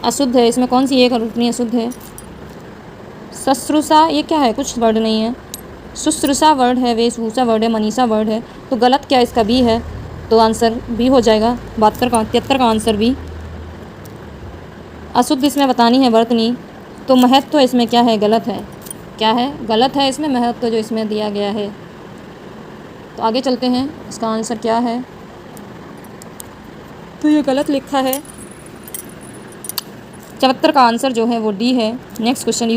Speaker 1: अशुद्ध है, इसमें कौन सी एक वर्तनी अशुद्ध है? शुश्रूषा, ये क्या है? कुछ वर्ड नहीं है। शुश्रूषा वर्ड है, वेशभूषा वर्ड है, मनीषा वर्ड है, तो गलत क्या इसका? बी है, तो आंसर बी हो जाएगा। 73 का आंसर बी। अशुद्ध इसमें बतानी है वर्तनी, तो महत्व तो इसमें क्या है? गलत है। क्या है? गलत है इसमें महत्व तो जो इसमें दिया गया है। तो आगे चलते हैं, इसका आंसर क्या है? तो ये गलत लिखा है। 74 का आंसर जो है वो डी है। नेक्स्ट क्वेश्चन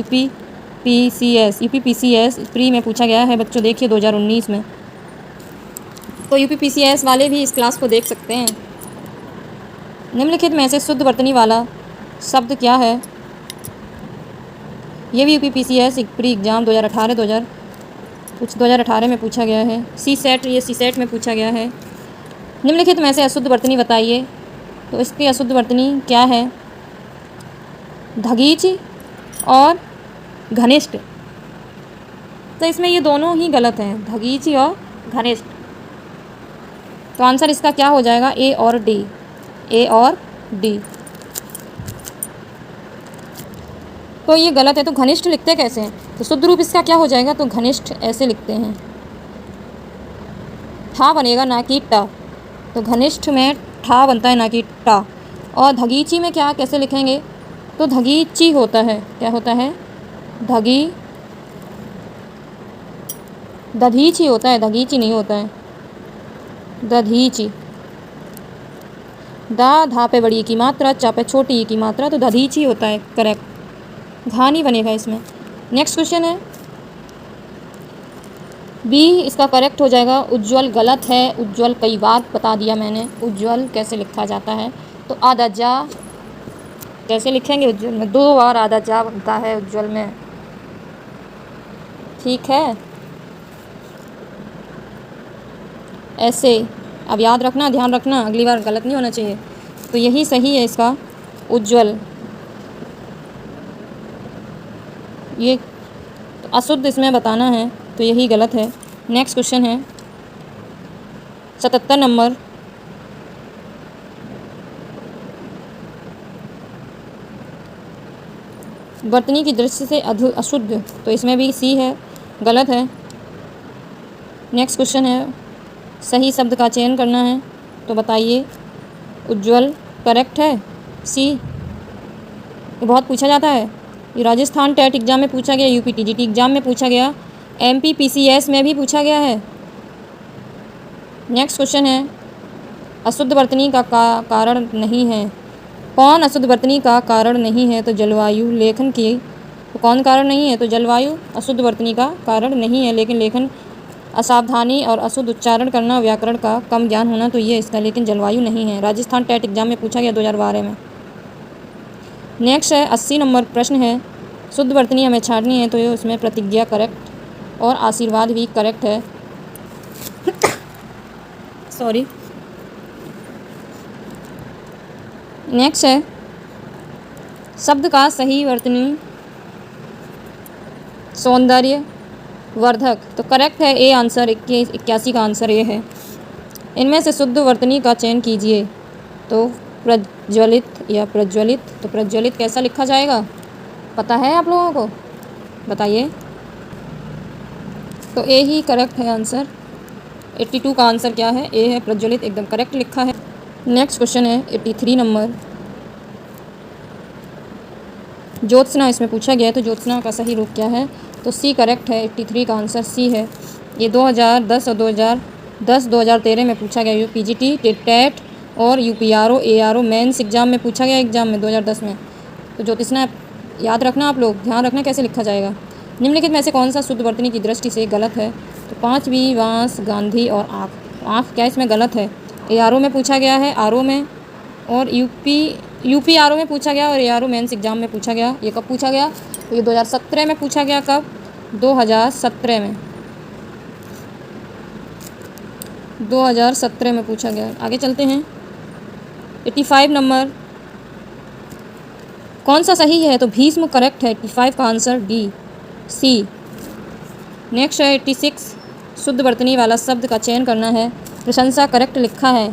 Speaker 1: यूपीपीसीएस प्री में पूछा गया है बच्चों, देखिए 2019 में। तो यूपीपीसीएस वाले भी इस क्लास को देख सकते हैं। निम्नलिखित में से शुद्ध वर्तनी वाला शब्द क्या है? ये भी यूपीपीसीएस प्री एग्ज़ाम 2018 में पूछा गया है। सी सेट, ये सी सेट में पूछा गया है। निम्नलिखित में से अशुद्ध वर्तनी बताइए। तो इसकी अशुद्ध वर्तनी क्या है? धगीच और घनिष्ठ। तो इसमें ये दोनों ही गलत हैं, धगीची और घनिष्ठ। तो आंसर इसका क्या हो जाएगा? ए और डी, ए और डी। तो ये गलत है। तो घनिष्ठ लिखते कैसे हैं? तो शुद्ध रूप इसका क्या हो जाएगा? तो घनिष्ठ ऐसे लिखते हैं, ठा बनेगा ना कि टा। तो घनिष्ठ में ठा बनता है ना कि टा। और धगीची में क्या कैसे लिखेंगे? तो धगीची होता है, क्या होता है? दधीची होता है, धगीची नहीं होता है, दधीची। दा धा पे बड़ी की मात्रा, चा पे छोटी की मात्रा, तो दधीची होता है करेक्ट। घा नहीं बनेगा इसमें। नेक्स्ट क्वेश्चन है बी, इसका करेक्ट हो जाएगा। उज्ज्वल गलत है, उज्ज्वल कई बार बता दिया मैंने, उज्ज्वल कैसे लिखा जाता है। तो आधा जा कैसे लिखेंगे? उज्ज्वल में 2 बार आधा जा बनता है उज्ज्वल में, ठीक है ऐसे। अब याद रखना, ध्यान रखना, अगली बार गलत नहीं होना चाहिए। तो यही सही है इसका, उज्ज्वल। ये तो अशुद्ध इसमें बताना है, तो यही गलत है। नेक्स्ट क्वेश्चन है 77 नंबर। वर्तनी की दृष्टि से अशुद्ध, तो इसमें भी सी है, गलत है। नेक्स्ट क्वेश्चन है सही शब्द का चयन करना है, तो बताइए। उज्ज्वल करेक्ट है, सी। ये बहुत पूछा जाता है, ये राजस्थान टेट एग्ज़ाम में पूछा गया, यूपी टीजीटी एग्ज़ाम में पूछा गया, एमपी पीसीएस में भी पूछा गया है। नेक्स्ट क्वेश्चन है अशुद्ध वर्तनी का कारण नहीं है। कौन अशुद्ध वर्तनी का कारण नहीं है? तो जलवायु। लेखन की तो कौन कारण नहीं है? तो जलवायु अशुद्ध वर्तनी का कारण नहीं है, लेकिन लेखन असावधानी और अशुद्ध उच्चारण करना, व्याकरण का कम ज्ञान होना, तो ये इसका लेकिन जलवायु नहीं है। राजस्थान टेट एग्ज़ाम में पूछा गया 2012 में। नेक्स्ट है 80 नंबर प्रश्न है शुद्ध वर्तनी हमें छाँटनी है, तो ये उसमें प्रतिज्ञा करेक्ट और आशीर्वाद भी करेक्ट है। सॉरी। नेक्स्ट है शब्द का सही वर्तनी, सौंदर्य वर्धक। तो करेक्ट है ए आंसर, 81 का आंसर ये है। इनमें से शुद्ध वर्तनी का चयन कीजिए। तो प्रज्वलित या प्रज्वलित, तो प्रज्वलित कैसा लिखा जाएगा पता है आप लोगों को, बताइए। तो ए ही करेक्ट है आंसर। 82 का आंसर क्या है, ए है, प्रज्वलित एकदम करेक्ट लिखा है। नेक्स्ट क्वेश्चन है 83 नंबर, ज्योत्सना इसमें पूछा गया है। तो ज्योत्सना का सही रूप क्या है, तो सी करेक्ट है, 83 का आंसर सी है। ये 2010 और 2013 में पूछा गया, पीजीटी, टेट और यूपीआरओ एआरओ मेंस एग्जाम में पूछा गया, एग्जाम में 2010 में। तो ज्योत्सना याद रखना, आप लोग ध्यान रखना कैसे लिखा जाएगा। निम्नलिखित में से कौन सा शुद्ध वर्तनी की दृष्टि से गलत है, तो 5वीं बांस, गांधी और आँख। आँख क्या इसमें गलत है, एआरओ में पूछा गया है, आरओ में, और यूपीआरओ में पूछा गया, और एआरओ मेंस एग्जाम में पूछा गया। ये कब पूछा गया, तो ये 2017 में पूछा गया। कब, 2017 में, 2017 में पूछा गया। आगे चलते हैं 85 नंबर, कौन सा सही है, तो भीष्म करेक्ट है, 85 का आंसर डी सी। नेक्स्ट है 86, शुद्ध वर्तनी वाला शब्द का चयन करना है। प्रशंसा करेक्ट लिखा है,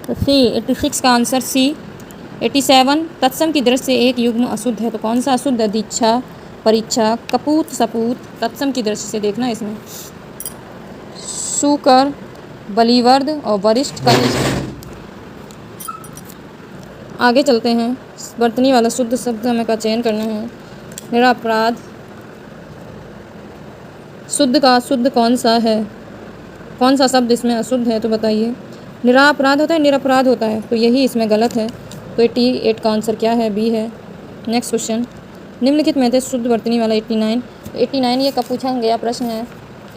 Speaker 1: तो सी, 86 का आंसर सी। 87, तत्सम की दृष्टि से एक युग्म अशुद्ध है। तो कौन सा अशुद्ध है, दीक्षा, परीक्षा, कपूत, सपूत। तत्सम की दृष्टि से देखना इसमें। सुकर, बलिवर्द और वरिष्ठ कनिष्ठ। आगे चलते हैं, वर्तनी वाला शुद्ध शब्द हमें का चयन करना है। निरपराध, शुद्ध का अशुद्ध कौन सा है, कौन सा शब्द इसमें अशुद्ध है, तो बताइए। निरापराध होता है, निरपराध होता है, तो यही इसमें गलत है। तो 88 का आंसर क्या है, बी है। नेक्स्ट क्वेश्चन, निम्नलिखित में से शुद्ध वर्तनी वाला 89। 89 ये कब पूछा गया प्रश्न है,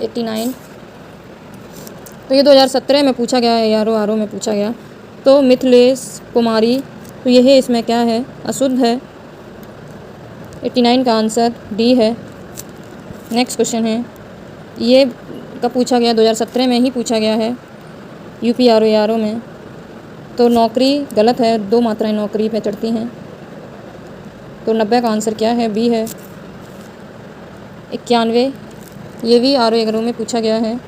Speaker 1: 89 तो ये 2017 में पूछा गया है, आरओ में पूछा गया। तो मिथिलेश कुमारी, तो यह इसमें क्या है, अशुद्ध है। 89 का आंसर डी है। नेक्स्ट क्वेश्चन है, ये कब पूछा गया, 2017 में ही पूछा गया है, यूपीआरओ में। तो नौकरी गलत है, 2 मात्राएं नौकरी पे चढ़ती हैं। तो 90 का आंसर क्या है, बी है। 91 ये भी आरओ में पूछा गया है,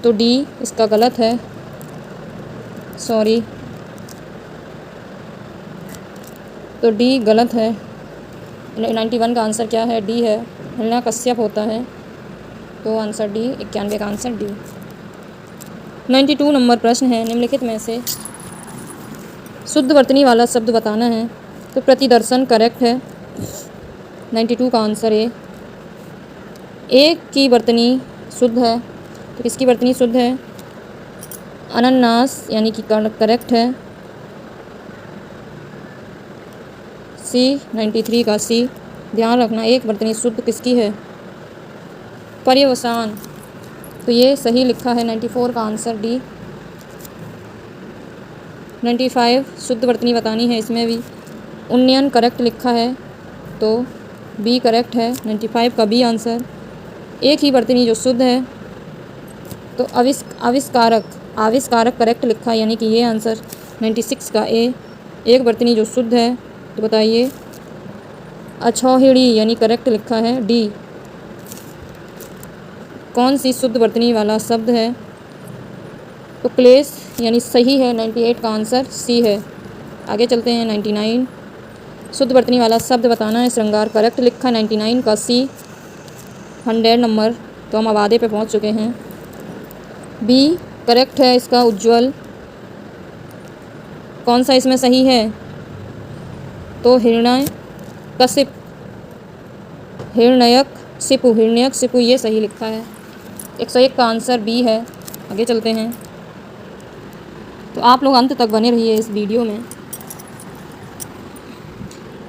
Speaker 1: तो डी इसका गलत है, सॉरी, तो डी गलत है। 91 का आंसर क्या है, डी है, हिरण्यकश्यप होता है। तो आंसर डी, 91 का आंसर डी। 92 नंबर प्रश्न है, निम्नलिखित में से शुद्ध वर्तनी वाला शब्द बताना है। तो प्रतिदर्शन करेक्ट है, 92 का आंसर ए। एक की वर्तनी शुद्ध है, तो किसकी वर्तनी शुद्ध है, अनन्नास यानी कि करेक्ट है, सी, 93 का सी। ध्यान रखना एक वर्तनी शुद्ध किसकी है, पर्यवसान, तो ये सही लिखा है, 94 का आंसर डी। 95 शुद्ध वर्तनी बतानी है, इसमें भी उन्नयन करेक्ट लिखा है, तो बी करेक्ट है, 95 का बी आंसर। एक ही वर्तनी जो शुद्ध है, तो आविष्कारक करेक्ट लिखा है, यानी कि ये आंसर 96 का ए। एक वर्तनी जो शुद्ध है, तो बताइए, अछौहिड़ी यानी करेक्ट लिखा है, डी। कौन सी शुद्ध वर्तनी वाला शब्द है, तो क्लेश यानी सही है, 98 का आंसर सी है। आगे चलते हैं 99, शुद्ध वर्तनी वाला शब्द बताना है, श्रृंगार करेक्ट लिखा, 99 का सी। 100 नंबर, तो हम आवादे पे पहुंच चुके हैं। बी करेक्ट है इसका, उज्ज्वल। कौन सा इसमें सही है, तो हिरण्यक सिपु ये सही लिखा है, 101 का आंसर बी है। आगे चलते हैं, तो आप लोग अंत तक बने रहिए इस वीडियो में।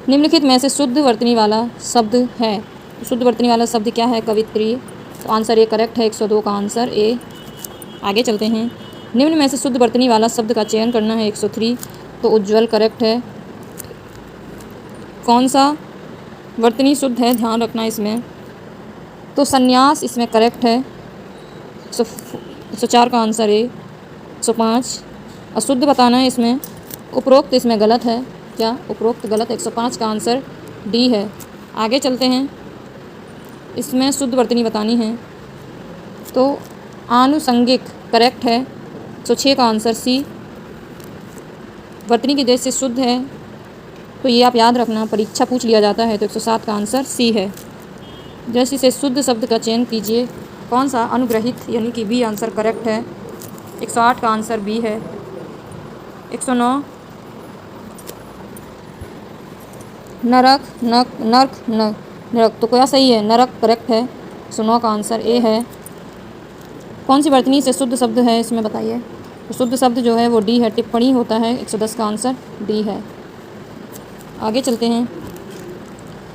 Speaker 1: निम्नलिखित में से शुद्ध वर्तनी वाला शब्द है, शुद्ध वर्तनी वाला शब्द क्या है, कवित्री। तो आंसर ए करेक्ट है, 102 का आंसर ए। आगे चलते हैं, निम्न में से शुद्ध वर्तनी वाला शब्द का चयन करना है, 103। तो उज्ज्वल करेक्ट है। कौन सा वर्तनी शुद्ध है, ध्यान रखना इसमें, तो संन्यास इसमें करेक्ट है, 104 का आंसर ए। 105 अशुद्ध बताना है इसमें, उपरोक्त इसमें गलत है, क्या उपरोक्त गलत, 105 का आंसर डी है। आगे चलते हैं, इसमें शुद्ध वर्तनी बतानी है, तो आनुषंगिक करेक्ट है, 106 का आंसर सी। वर्तनी की जैसे शुद्ध है, तो ये आप याद रखना, परीक्षा पूछ लिया जाता है, तो 107 का आंसर सी है। जैसे से शुद्ध शब्द का चयन कीजिए, कौन सा? अनुग्रहित यानी कि बी आंसर करेक्ट है, 108 का आंसर बी है। 109 नरक नक नर्क न नरक, तो क्या सही है? नरक करेक्ट है, 109 का आंसर ए है। कौन सी वर्तनी से शुद्ध शब्द है इसमें बताइए? तो शुद्ध शब्द जो है वो डी है, टिप्पणी होता है, 110 का आंसर डी है। आगे चलते हैं।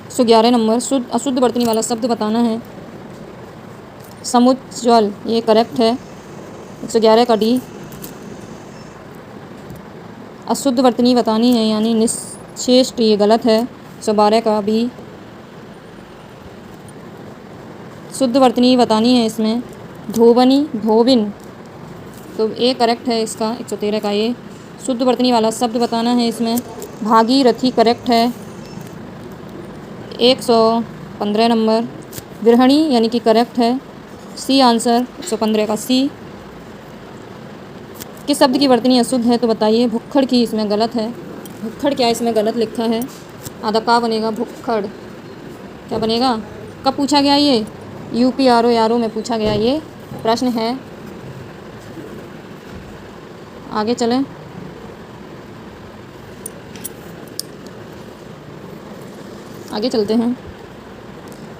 Speaker 1: 111 नंबर, शुद्ध अशुद्ध वर्तनी वाला शब्द बताना है। समुज्ज्वल, ये करेक्ट है, 111 का डी। अशुद्ध वर्तनी बतानी है यानी निश्चेष्ट, ये गलत है, 112 का बी। शुद्ध वर्तनी बतानी है इसमें, धोबनी धोबिन, तो ए करेक्ट है इसका, 113 का ये। शुद्ध वर्तनी वाला शब्द बताना है इसमें, भागीरथी करेक्ट है, 115 नंबर। गृहिणी यानी कि करेक्ट है, सी आंसर, 115 का सी। किस शब्द की वर्तनी अशुद्ध है तो बताइए? भुक्खड़ की इसमें गलत है। भुक्खड़ क्या इसमें गलत लिखा है? आधा का बनेगा? भुक्खड़ क्या बनेगा? कब पूछा गया ये? यूपी आर ओ में पूछा गया ये प्रश्न है। आगे चलें। आगे चलते हैं।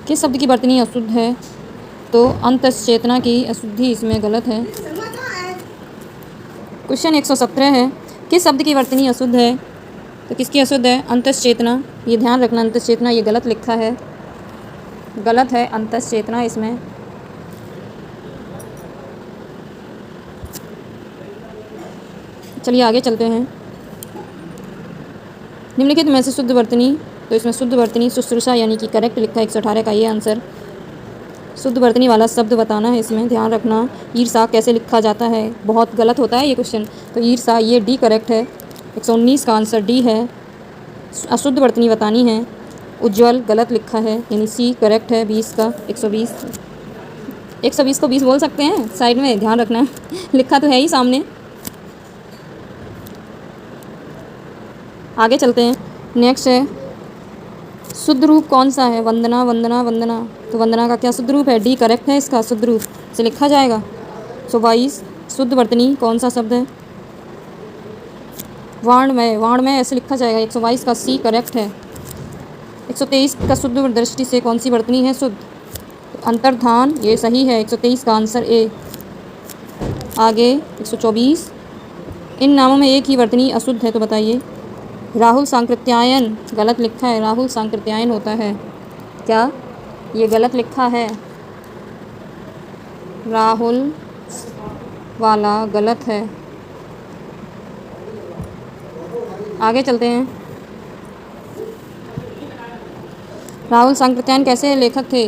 Speaker 1: किस शब्द की वर्तनी अशुद्ध है? तो अंतश्चेतना की अशुद्धि इसमें गलत है। क्वेश्चन 117 है, किस शब्द की वर्तनी अशुद्ध है? तो किसकी अशुद्ध है? अंतश्चेतना, ये ध्यान रखना, अंतश्चेतना ये गलत लिखा है, गलत है अंतश्चेतना इसमें। चलिए आगे चलते हैं। निम्नलिखित में से शुद्ध वर्तनी, तो इसमें शुद्ध वर्तनी शुश्रूषा यानी कि करेक्ट लिखा है, 118 का ये आंसर। शुद्ध वर्तनी वाला शब्द बताना है इसमें, ध्यान रखना। ईर्षा कैसे लिखा जाता है? बहुत गलत होता है ये क्वेश्चन, तो ईर्षा ये डी करेक्ट है, 119 का आंसर डी है। अशुद्ध वर्तनी बतानी है, उज्ज्वल गलत लिखा है यानी सी करेक्ट है, 20 का 120। 120 को 20 बोल सकते हैं, साइड में ध्यान रखना लिखा तो है ही सामने। आगे चलते हैं। नेक्स्ट है, शुद्ध रूप कौन सा है? वंदना वंदना वंदना, तो वंदना का क्या शुद्ध रूप है? डी करेक्ट है इसका, शुद्ध रूप से लिखा जाएगा। 122 शुद्ध वर्तनी कौन सा शब्द है? वाणमय, वाणमय ऐसे लिखा जाएगा, 122 का सी करेक्ट है। 123 का शुद्ध दृष्टि से कौन सी वर्तनी है शुद्ध? तो अंतर्धान, ये सही है, 123 का आंसर ए। आगे 124, इन नामों में एक ही वर्तनी अशुद्ध है तो बताइए? राहुल सांकृत्यायन गलत लिखा है, राहुल सांकृत्यायन होता है क्या? ये गलत लिखा है, राहुल वाला गलत है। आगे चलते हैं। राहुल सांकृत्यायन कैसे लेखक थे?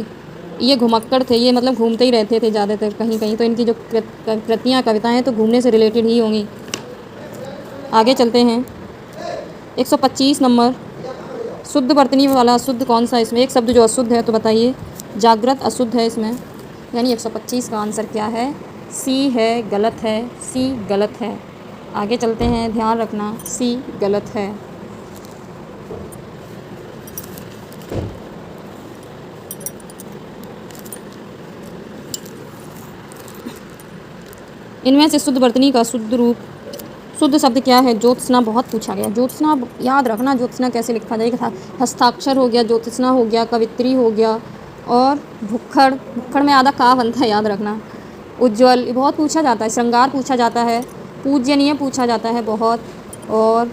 Speaker 1: ये घुमक्कड़ थे, ये मतलब घूमते ही रहते थे ज़्यादातर कहीं कहीं, तो इनकी जो कृतियाँ कविताएँ हैं तो घूमने से रिलेटेड ही होंगी। आगे चलते हैं। 125 नंबर, शुद्ध वर्तनी वाला अशुद्ध कौन सा है इसमें? एक शब्द जो अशुद्ध है तो बताइए? जागृत अशुद्ध है इसमें, यानी 125 का आंसर क्या है? सी है, गलत है, सी गलत है। आगे चलते हैं, ध्यान रखना, सी गलत है। इनमें से शुद्ध वर्तनी का शुद्ध रूप, शुद्ध शब्द क्या है? ज्योत्सना बहुत पूछा गया, ज्योत्सना याद रखना, ज्योत्सना कैसे लिखा जाएगा? हस्ताक्षर हो गया, ज्योत्सना हो गया, कवित्री हो गया, और भुक्खड़, भुक्खड़ में आधा का बनता है, याद रखना। उज्ज्वल ये बहुत पूछा जाता है, श्रृंगार पूछा जाता है, पूजनीय पूछा जाता है बहुत, और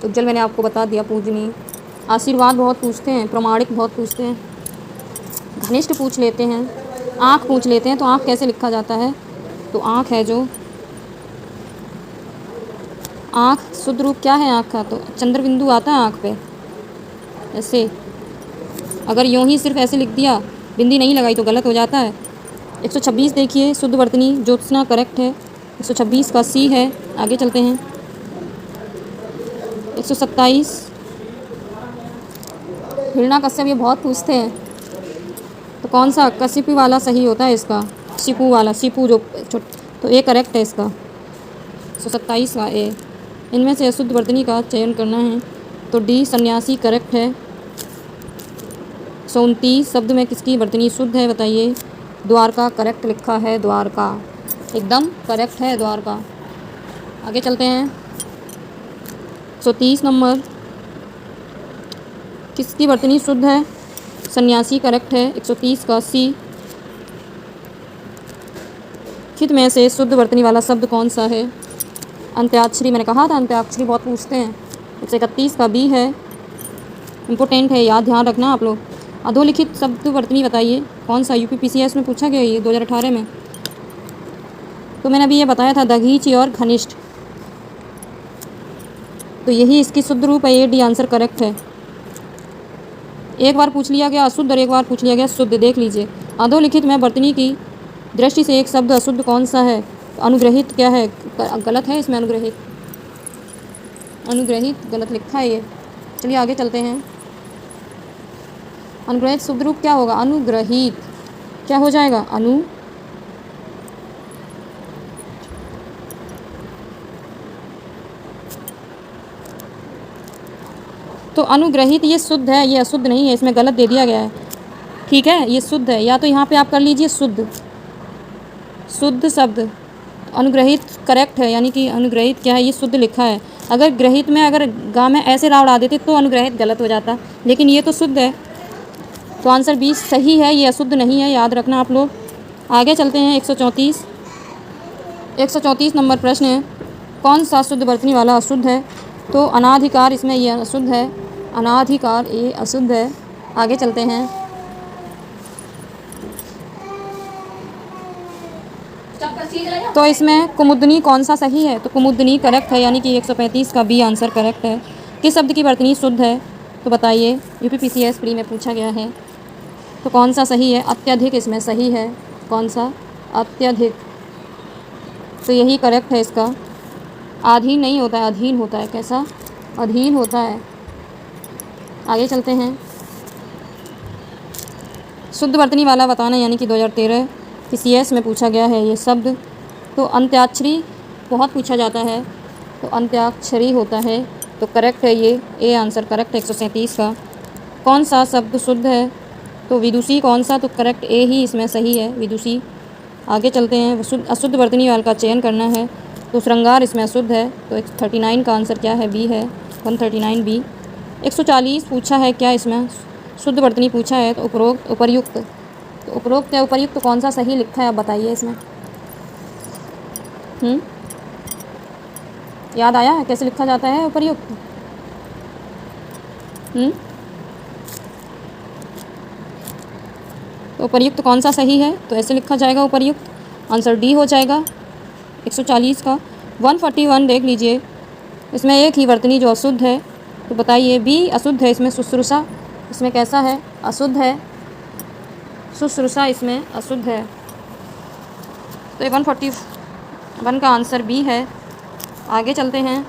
Speaker 1: उज्ज्वल मैंने आपको बता दिया पूजनीय। आशीर्वाद बहुत पूछते हैं, प्रमाणिक बहुत पूछते हैं, घनिष्ठ पूछ लेते हैं, आँख पूछ लेते हैं, तो आँख कैसे लिखा जाता है? तो आँख है जो, आँख शुद्ध रूप क्या है आँख का? तो चंद्र बिंदु आता है आँख पे, ऐसे। अगर यूँ ही सिर्फ ऐसे लिख दिया, बिंदी नहीं लगाई तो गलत हो जाता है। 126 देखिए, शुद्ध वर्तनी ज्योत्सना करेक्ट है, 126 का सी है। आगे चलते हैं। 127 हिरण्यकश्यप, ये बहुत पूछते हैं, तो कौन सा कसिपी वाला सही होता है इसका? सिपू वाला, सिपू जो तो ए करेक्ट है इसका। 127 का ए। इनमें से अशुद्ध वर्तनी का चयन करना है तो डी सन्यासी करेक्ट है। 129 शब्द में किसकी वर्तनी शुद्ध है बताइए? द्वारका करेक्ट लिखा है, द्वारका एकदम करेक्ट है, द्वारका। आगे चलते हैं। 130 नंबर किसकी वर्तनी शुद्ध है? सन्यासी करेक्ट है। 130 का सी। खित में से शुद्ध वर्तनी वाला शब्द कौन सा है? अंत्याक्षरी, मैंने कहा था अंत्याक्षरी बहुत पूछते हैं। 131 का बी है, इम्पोर्टेंट है, याद ध्यान रखना आप लोग। अधोलिखित शब्द वर्तनी बताइए कौन सा? यूपीपीसीएस में पूछा गया ये 2018 में। तो मैंने अभी ये बताया था दघीची और घनिष्ठ, तो यही इसकी शुद्ध रूप है। ये डी आंसर करेक्ट है। एक बार पूछ लिया गया अशुद्ध और एक बार पूछ लिया गया शुद्ध, देख लीजिए। अधोलिखित में वर्तनी की दृष्टि से एक शब्द अशुद्ध कौन सा है? अनुग्रहित क्या है? गलत है इसमें, अनुग्रहित, अनुग्रहित गलत लिखा है ये। चलिए आगे चलते हैं। अनुग्रहित शुद्ध रूप क्या होगा? अनुग्रहित क्या हो जाएगा? तो अनुग्रहित ये शुद्ध है, ये अशुद्ध नहीं है, इसमें गलत दे दिया गया है। ठीक है, ये शुद्ध है, या तो यहाँ पे आप कर लीजिए शुद्ध, शुद्ध शब्द। अनुग्रहित करेक्ट है, यानी कि अनुग्रहित क्या है? ये शुद्ध लिखा है। अगर ग्रहित में अगर गा में ऐसे राव उड़ा देते तो अनुग्रहित गलत हो जाता, लेकिन ये तो शुद्ध है, तो आंसर 20 सही है, ये अशुद्ध नहीं है, याद रखना आप लोग। आगे चलते हैं। 134 नंबर प्रश्न है, कौन सा शुद्ध वर्तनी वाला अशुद्ध है? तो अनाधिकार, इसमें ये अशुद्ध है, अनाधिकार ये अशुद्ध है। आगे चलते हैं। तो इसमें कुमुदनी कौन सा सही है? तो कुमुदनी करेक्ट है, यानी कि 135 का बी आंसर करेक्ट है। किस शब्द की वर्तनी शुद्ध है? तो बताइए, यूपीपीसीएस प्री में पूछा गया है। तो कौन सा सही है? अत्यधिक इसमें सही है। कौन सा? अत्यधिक, तो यही करेक्ट है इसका। अधीन नहीं होता है, अधीन होता है। कैसा? अधीन होता है। आगे चलते हैं। शुद्ध वर्तनी वाला बताना, यानी कि 2013 पीसीएस में पूछा गया है ये शब्द। तो अंत्याक्षरी बहुत पूछा जाता है, तो अंत्याक्षरी होता है, तो करेक्ट है ये, ए आंसर करेक्ट है 137 का। कौन सा शब्द शुद्ध है? तो विदुषी कौन सा? तो करेक्ट ए ही इसमें सही है, विदुषी। आगे चलते हैं। अशुद्ध वर्तनी वाला का चयन करना है, तो श्रृंगार इसमें अशुद्ध है, तो 139 का आंसर क्या है? बी है, 139 बी। 140 पूछा है, क्या इसमें शुद्ध वर्तनी पूछा है? तो उपरोक्त, उपर्युक्त, तो उपरोक्त या उपर्युक्त कौन सा सही लिखा है, आप बताइए इसमें। याद आया है कैसे लिखा जाता है उपर्युक्त? तो उपर्युक्त कौन सा सही है? तो ऐसे लिखा जाएगा उपर्युक्त, आंसर डी हो जाएगा 140 का। 141 देख लीजिए, इसमें एक ही वर्तनी जो अशुद्ध है, तो बताइए। बी अशुद्ध है, इसमें शुश्रूषा, इसमें कैसा है? अशुद्ध है, शुश्रूषा इसमें अशुद्ध है, तो 141 का आंसर बी है। आगे चलते हैं।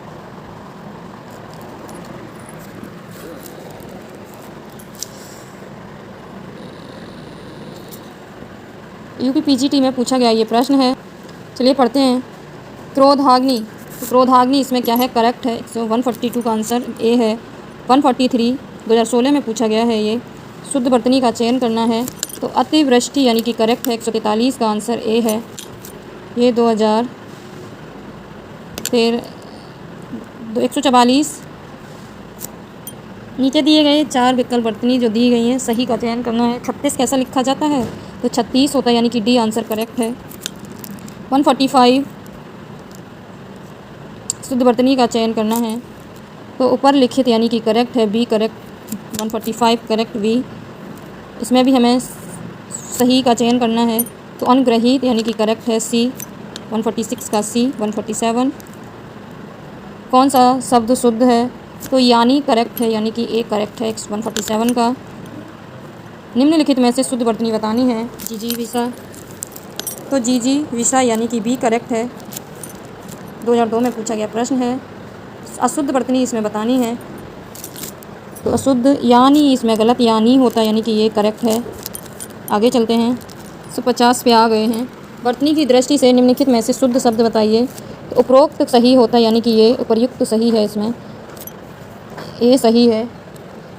Speaker 1: यूपीपीजीटी में पूछा गया ये प्रश्न है, चलिए पढ़ते हैं। क्रोधाग्नि, तो क्रोधाग्नि इसमें क्या है? करेक्ट है, 142 का आंसर ए है। 143 2016 में पूछा गया है ये। शुद्ध वर्तनी का चयन करना है, तो अतिवृष्टि यानी कि करेक्ट है, 143 का आंसर ए है। ये 2013 144 नीचे दिए गए 4 विकल्प वर्तनी जो दी गई हैं सही का चयन करना है। 36 कैसा लिखा जाता है? तो 36 होता है, यानी कि डी आंसर करेक्ट है। 145 शुद्ध वर्तनी का चयन करना है, तो ऊपर लिखित यानी कि करेक्ट है, बी करेक्ट, 145 करेक्ट बी। इसमें भी हमें सही का चयन करना है, तो अनुग्रहित यानी कि करेक्ट है, सी 146 का सी। 147 कौन सा शब्द शुद्ध है? तो यानी करेक्ट है, यानी कि ए करेक्ट है 147 का। निम्नलिखित में से शुद्ध वर्तनी बतानी है। जीजी विषा, तो जीजी विषा यानी कि बी करेक्ट है, 2002 में पूछा गया प्रश्न है। अशुद्ध वर्तनी इसमें बतानी है, तो अशुद्ध यानी इसमें गलत, यानी होता है, यानी कि ये करेक्ट है। आगे चलते हैं। 150 पे आ गए हैं। वर्तनी की दृष्टि से निम्नलिखित में से शुद्ध शब्द बताइए। तो उपरोक्त सही होता है, यानी कि ये उपर्युक्त सही है, इसमें ये सही है।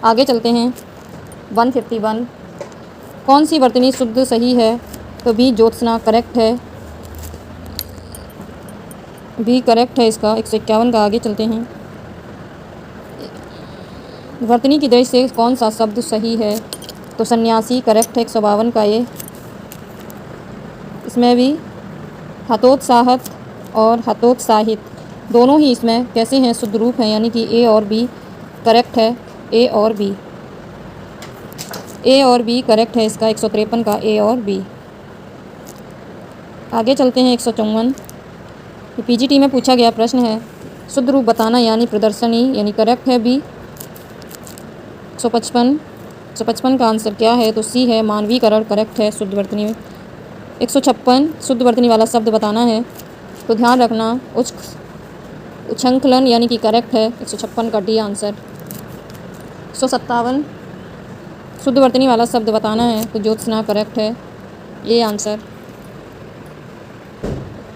Speaker 1: आगे चलते हैं। 151 कौन सी वर्तनी शुद्ध सही है? तो बी ज्योत्सना करेक्ट है, बी करेक्ट है इसका। 151 का आगे चलते हैं। वर्तनी की दृष्टि से कौन सा शब्द सही है? तो सन्यासी करेक्ट है, 152 का ये। इसमें भी हतोत्साहत और हतोत्साहित दोनों ही इसमें कैसे हैं? शुद्ध रूप हैं, यानी कि ए और बी करेक्ट है। ए और बी, ए और बी करेक्ट है इसका। 153 का ए और बी। आगे चलते हैं। 154 ये पीजीटी में पूछा गया प्रश्न है। शुद्ध रूप बताना यानी प्रदर्शनी, यानी करेक्ट है बी। 155 का आंसर क्या है? तो सी है मानवीकरण, करेक्ट है शुद्ध वर्तनी में। 156 शुद्ध वर्तनी वाला शब्द बताना है, तो ध्यान रखना उच्छृंखलन यानी कि करेक्ट है। 156 का डी आंसर। 157 शुद्ध वर्तनी वाला शब्द बताना है, तो ज्योत्सना करेक्ट है, ये आंसर।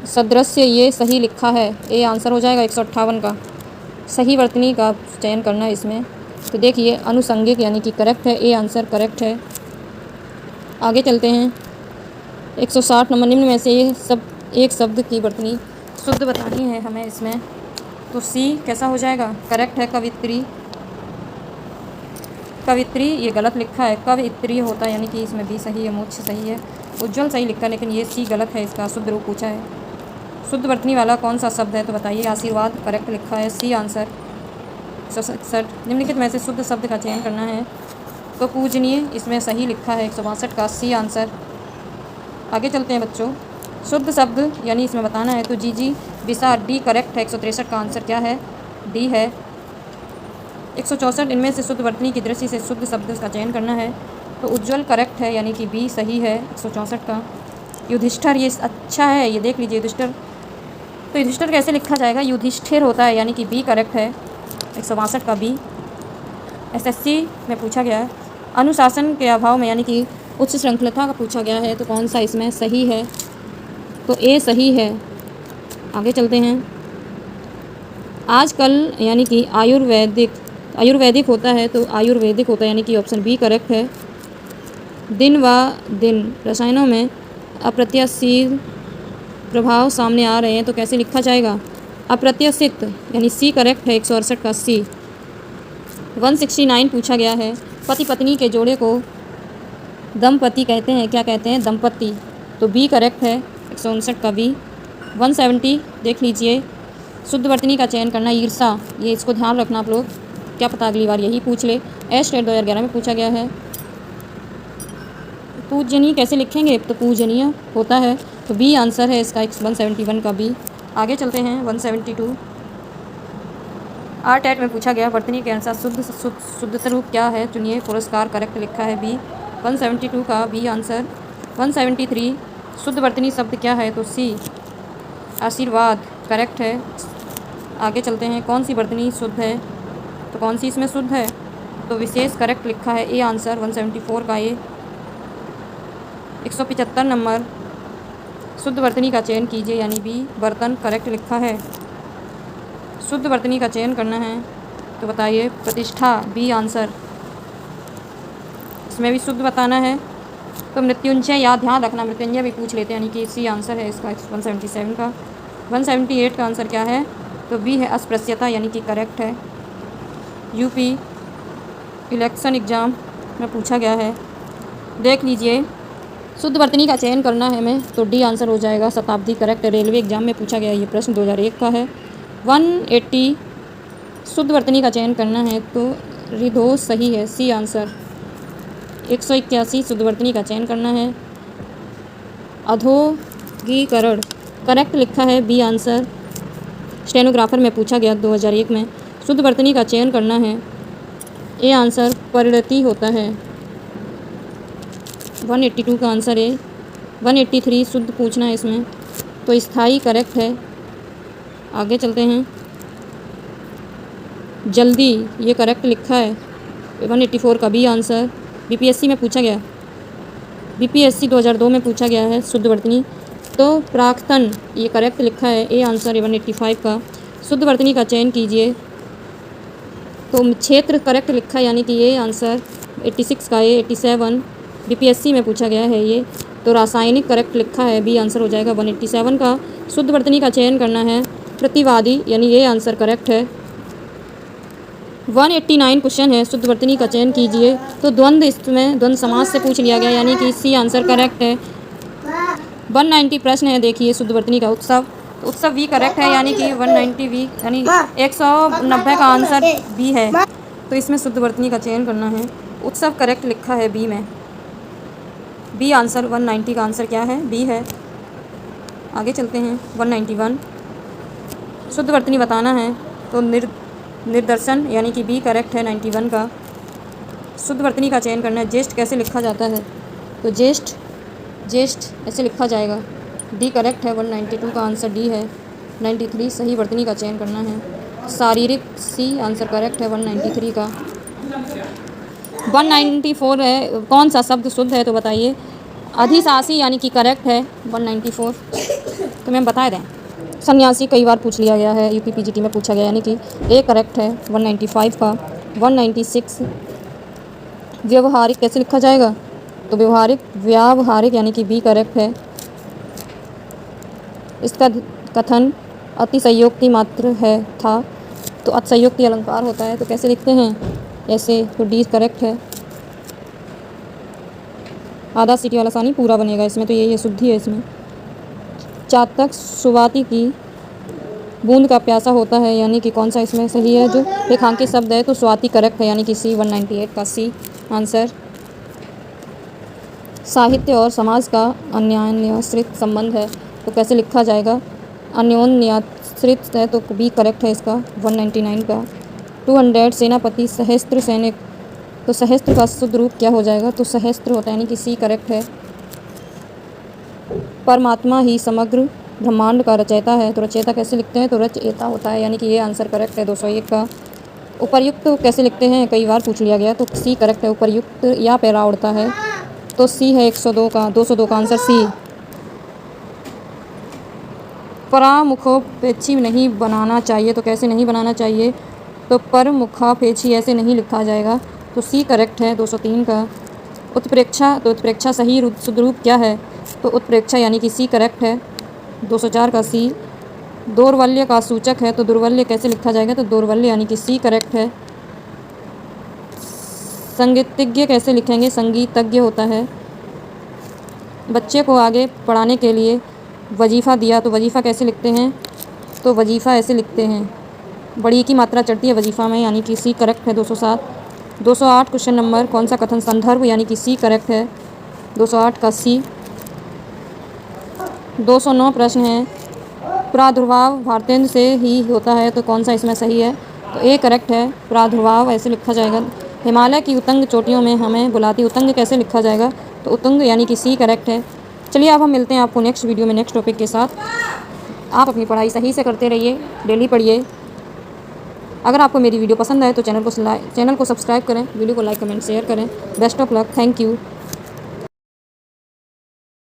Speaker 1: सदृश्य ये सही लिखा है, ए आंसर हो जाएगा। 158 का सही वर्तनी का चयन करना है इसमें। तो देखिए अनुसंगिक यानी कि करेक्ट है, ए आंसर करेक्ट है। आगे चलते हैं। 160 नंबर निम्न में से ये सब एक शब्द की वर्तनी शुद्ध बतानी है हमें इसमें। तो सी कैसा हो जाएगा? करेक्ट है कवित्री। कवित्री ये गलत लिखा है, कवित्री होता है, यानी कि इसमें बी सही है, मोक्ष सही है, उज्ज्वल सही लिखा है, लेकिन ये सी गलत है इसका। शुद्ध रूप पूछा है। शुद्ध वर्तनी वाला कौन सा शब्द है? तो बताइए। आशीर्वाद करेक्ट लिखा है, सी आंसर। 167 निम्नलिखित में से शुद्ध शब्द का चयन करना है, तो पूजनीय इसमें सही लिखा है। 162 का सी आंसर। आगे चलते हैं बच्चों। शुद्ध शब्द यानी इसमें बताना है, तो जी विसा डी करेक्ट है। 163 का आंसर क्या है? डी है। 164 इनमें से शुद्ध वर्तनी की दृष्टि से शुद्ध शब्द का चयन करना है, तो उज्ज्वल करेक्ट है, यानी कि बी सही है। 164 का युधिष्ठिर ये अच्छा है, ये देख लीजिए युधिष्ठिर। तो युधिष्ठिर कैसे लिखा जाएगा? युधिष्ठिर होता है, यानी कि बी करेक्ट है। 162 का बी। एसएससी में पूछा गया है अनुशासन के अभाव में, यानी कि उच्च श्रृंखलता का पूछा गया है, तो कौन सा इसमें सही है? तो ए सही है। आगे चलते हैं। आजकल यानी कि आयुर्वेदिक होता है, तो आयुर्वेदिक होता है, यानी कि ऑप्शन बी करेक्ट है। दिन व दिन रसायनों में अप्रत्याशित प्रभाव सामने आ रहे हैं, तो कैसे लिखा जाएगा? अप्रत्याशित, यानी सी करेक्ट है। 168 का सी। 169 पूछा गया है। पति पत्नी के जोड़े को दंपति कहते हैं, क्या कहते हैं? दंपति। तो बी करेक्ट है। 159 का बी। 170 देख लीजिए। शुद्ध वर्तनी का चयन करना, ईर्षा, ये इसको ध्यान रखना आप लोग, क्या पता अगली बार यही पूछ ले। स्टेट 2011 में पूछा गया है। पूजनीय कैसे लिखेंगे? तो पूजनीय होता है, तो बी आंसर है इसका। 171 का बी। आगे चलते हैं। 172 आर्ट एट में पूछा गया वर्तनी के अनुसार शुद्ध स्वरूप क्या है? चुनिए। पुरस्कार करेक्ट लिखा है, बी। 172 का बी आंसर। 173 शुद्ध वर्तनी शब्द क्या है? तो सी आशीर्वाद करेक्ट है। आगे चलते हैं। कौन सी वर्तनी शुद्ध है? तो कौन सी इसमें शुद्ध है? तो विशेष करेक्ट लिखा है, ए आंसर। 174 का ए। 175 नंबर शुद्ध वर्तनी का चयन कीजिए, यानी बी बर्तन करेक्ट लिखा है। शुद्ध वर्तनी का चयन करना है, तो बताइए। प्रतिष्ठा, बी आंसर। इसमें भी शुद्ध बताना है, तो मृत्युंजय, याद ध्यान रखना मृत्युंजय भी पूछ लेते हैं, यानी कि सी आंसर है इसका। 177 का। 178 का आंसर क्या है? तो बी है अस्पृश्यता, यानी कि करेक्ट है। यूपी इलेक्शन एग्ज़ाम में पूछा गया है, देख लीजिए। शुद्ध वर्तनी का चयन करना है हमें, तो डी आंसर हो जाएगा। शताब्दी करेक्ट है। रेलवे एग्जाम में पूछा गया ये प्रश्न 2001 का है। 180 शुद्ध वर्तनी का चयन करना है, तो रिधोष सही है, सी आंसर। 181 शुद्ध वर्तनी का चयन करना है, अधोगीकरण करेक्ट लिखा है, बी आंसर। स्टेनोग्राफर में पूछा गया 2001 में। शुद्ध वर्तनी का चयन करना है, ए आंसर। परिणति होता है। 182 का आंसर है। 183 शुद्ध पूछना है इसमें, तो स्थाई करेक्ट है। आगे चलते हैं। जल्दी ये करेक्ट लिखा है। 184 का बी आंसर। बीपीएससी में पूछा गया बीपीएससी 2002 में पूछा गया है शुद्धवर्तनी। तो प्राक्तन ये करेक्ट लिखा है, ए आंसर 185 का। शुद्धवर्तनी का चयन कीजिए। तो क्षेत्र करेक्ट लिखा है, यानी कि ये आंसर 86 का, ए 87 बीपीएससी में पूछा गया है ये। तो रासायनिक करेक्ट लिखा है, बी आंसर हो जाएगा 187 का। शुद्धवर्तनी का चयन करना है, प्रतिवादी, यानी ये आंसर करेक्ट है। 189 क्वेश्चन है, शुद्धवर्तनी का चयन कीजिए। तो द्वंद्व, इसमें द्वंद्व समास से पूछ लिया गया, यानी कि सी आंसर करेक्ट है। 190 प्रश्न है, देखिए शुद्धवर्तनी का उत्सव। तो उत्सव वी करेक्ट है, यानी कि 190 वी, यानी 190 का आंसर बी है। तो इसमें शुद्धवर्तनी का चयन करना है। उत्सव करेक्ट लिखा है बी में, बी आंसर 190 का आंसर क्या है, बी है। आगे चलते हैं 191। शुद्धवर्तनी बताना है, तो निर्दर्शन, यानी कि बी करेक्ट है 91 का। शुद्धवर्तनी का चयन करना है। ज्येष्ठ कैसे लिखा जाता है, तो ज्येष्ठ ऐसे लिखा जाएगा, डी करेक्ट है 192 का आंसर डी है। 93 सही वर्तनी का चयन करना है। शारीरिक, सी आंसर करेक्ट है 193 का। 194 है, कौन सा शब्द शुद्ध है तो बताइए। अधिशासी, यानी कि करेक्ट है 194। तो मैम बता दें, सन्यासी कई बार पूछ लिया गया है, यूपी पीजीटी में पूछा गया, यानी कि ए करेक्ट है 195 का। 196 व्यवहारिक कैसे लिखा जाएगा, तो व्यावहारिक, यानी कि बी करेक्ट है। इसका कथन अतिशयोक्ति मात्र है था, तो अतिशयोक्ति अलंकार होता है, तो कैसे लिखते हैं ऐसे, तो डी करेक्ट है। आधा सीटी वाला सानी पूरा बनेगा इसमें, तो ये शुद्धि है इसमें। चातक सुवाती की बूंद का प्यासा होता है, यानी कि कौन सा इसमें सही है, जो रेखांकित शब्द है, तो स्वाति करेक्ट है, यानी कि सी 198 का सी आंसर। साहित्य और समाज का अन्योन्याश्रित संबंध है, तो कैसे लिखा जाएगा, अन्योन्याश्रित है, तो बी करेक्ट है इसका 199 का। 200 सेनापति सहस्त्र सैनिक, तो सहस्त्र का शुद्ध रूप क्या हो जाएगा, तो सहस्त्र होता है, यानी कि सी करेक्ट है। परमात्मा ही समग्र ब्रह्मांड का रचयिता है, तो रचयिता कैसे लिखते हैं, तो रचयिता होता है, यानी कि ये आंसर करेक्ट है 201 का। उपर्युक्त कैसे लिखते हैं, कई बार पूछ लिया गया, तो सी करेक्ट है। उपर्युक्त या पैरा उड़ता है, तो सी है 102 का, 202 का आंसर सी। परामुखोपेक्षी नहीं बनाना चाहिए, तो कैसे नहीं बनाना चाहिए, तो परमुखापेक्षी ऐसे नहीं लिखा जाएगा, तो सी करेक्ट है 203 का। उत्प्रेक्षा, तो उत्प्रेक्षा सही शुद्ध रूप क्या है, तो उत्प्रेक्षा, यानी कि सी करेक्ट है 204 का सी। दौर्बल्य का सूचक है, तो दुर्बल्य कैसे लिखा जाएगा, तो दौर्बल्य, यानी कि सी करेक्ट है। संगीतज्ञ कैसे लिखेंगे, संगीतज्ञ होता है। बच्चे को आगे पढ़ाने के लिए वजीफ़ा दिया, तो वजीफ़ा कैसे लिखते हैं, तो वजीफ़ा ऐसे लिखते हैं, बड़ी की मात्रा चढ़ती है वजीफ़ा में, यानी कि सी करेक्ट है 207। 208 क्वेश्चन नंबर, कौन सा कथन संदर्भ, यानी कि सी करेक्ट है 208 का सी। 209 प्रश्न है, प्रादुर्भाव भारतेंद्र से ही होता है, तो कौन सा इसमें सही है, तो ए करेक्ट है, प्रादुर्भाव ऐसे लिखा जाएगा। हिमालय की उतंग चोटियों में हमें बुलाती, उतंग कैसे लिखा जाएगा, तो उतंग, यानी कि सी करेक्ट है। चलिए अब हम मिलते हैं आपको नेक्स्ट वीडियो में नेक्स्ट टॉपिक के साथ। आप अपनी पढ़ाई सही से करते रहिए, डेली पढ़िए। अगर आपको मेरी वीडियो पसंद आए तो चैनल को सब्सक्राइब करें, वीडियो को लाइक कमेंट शेयर करें। Best of luck, thank you.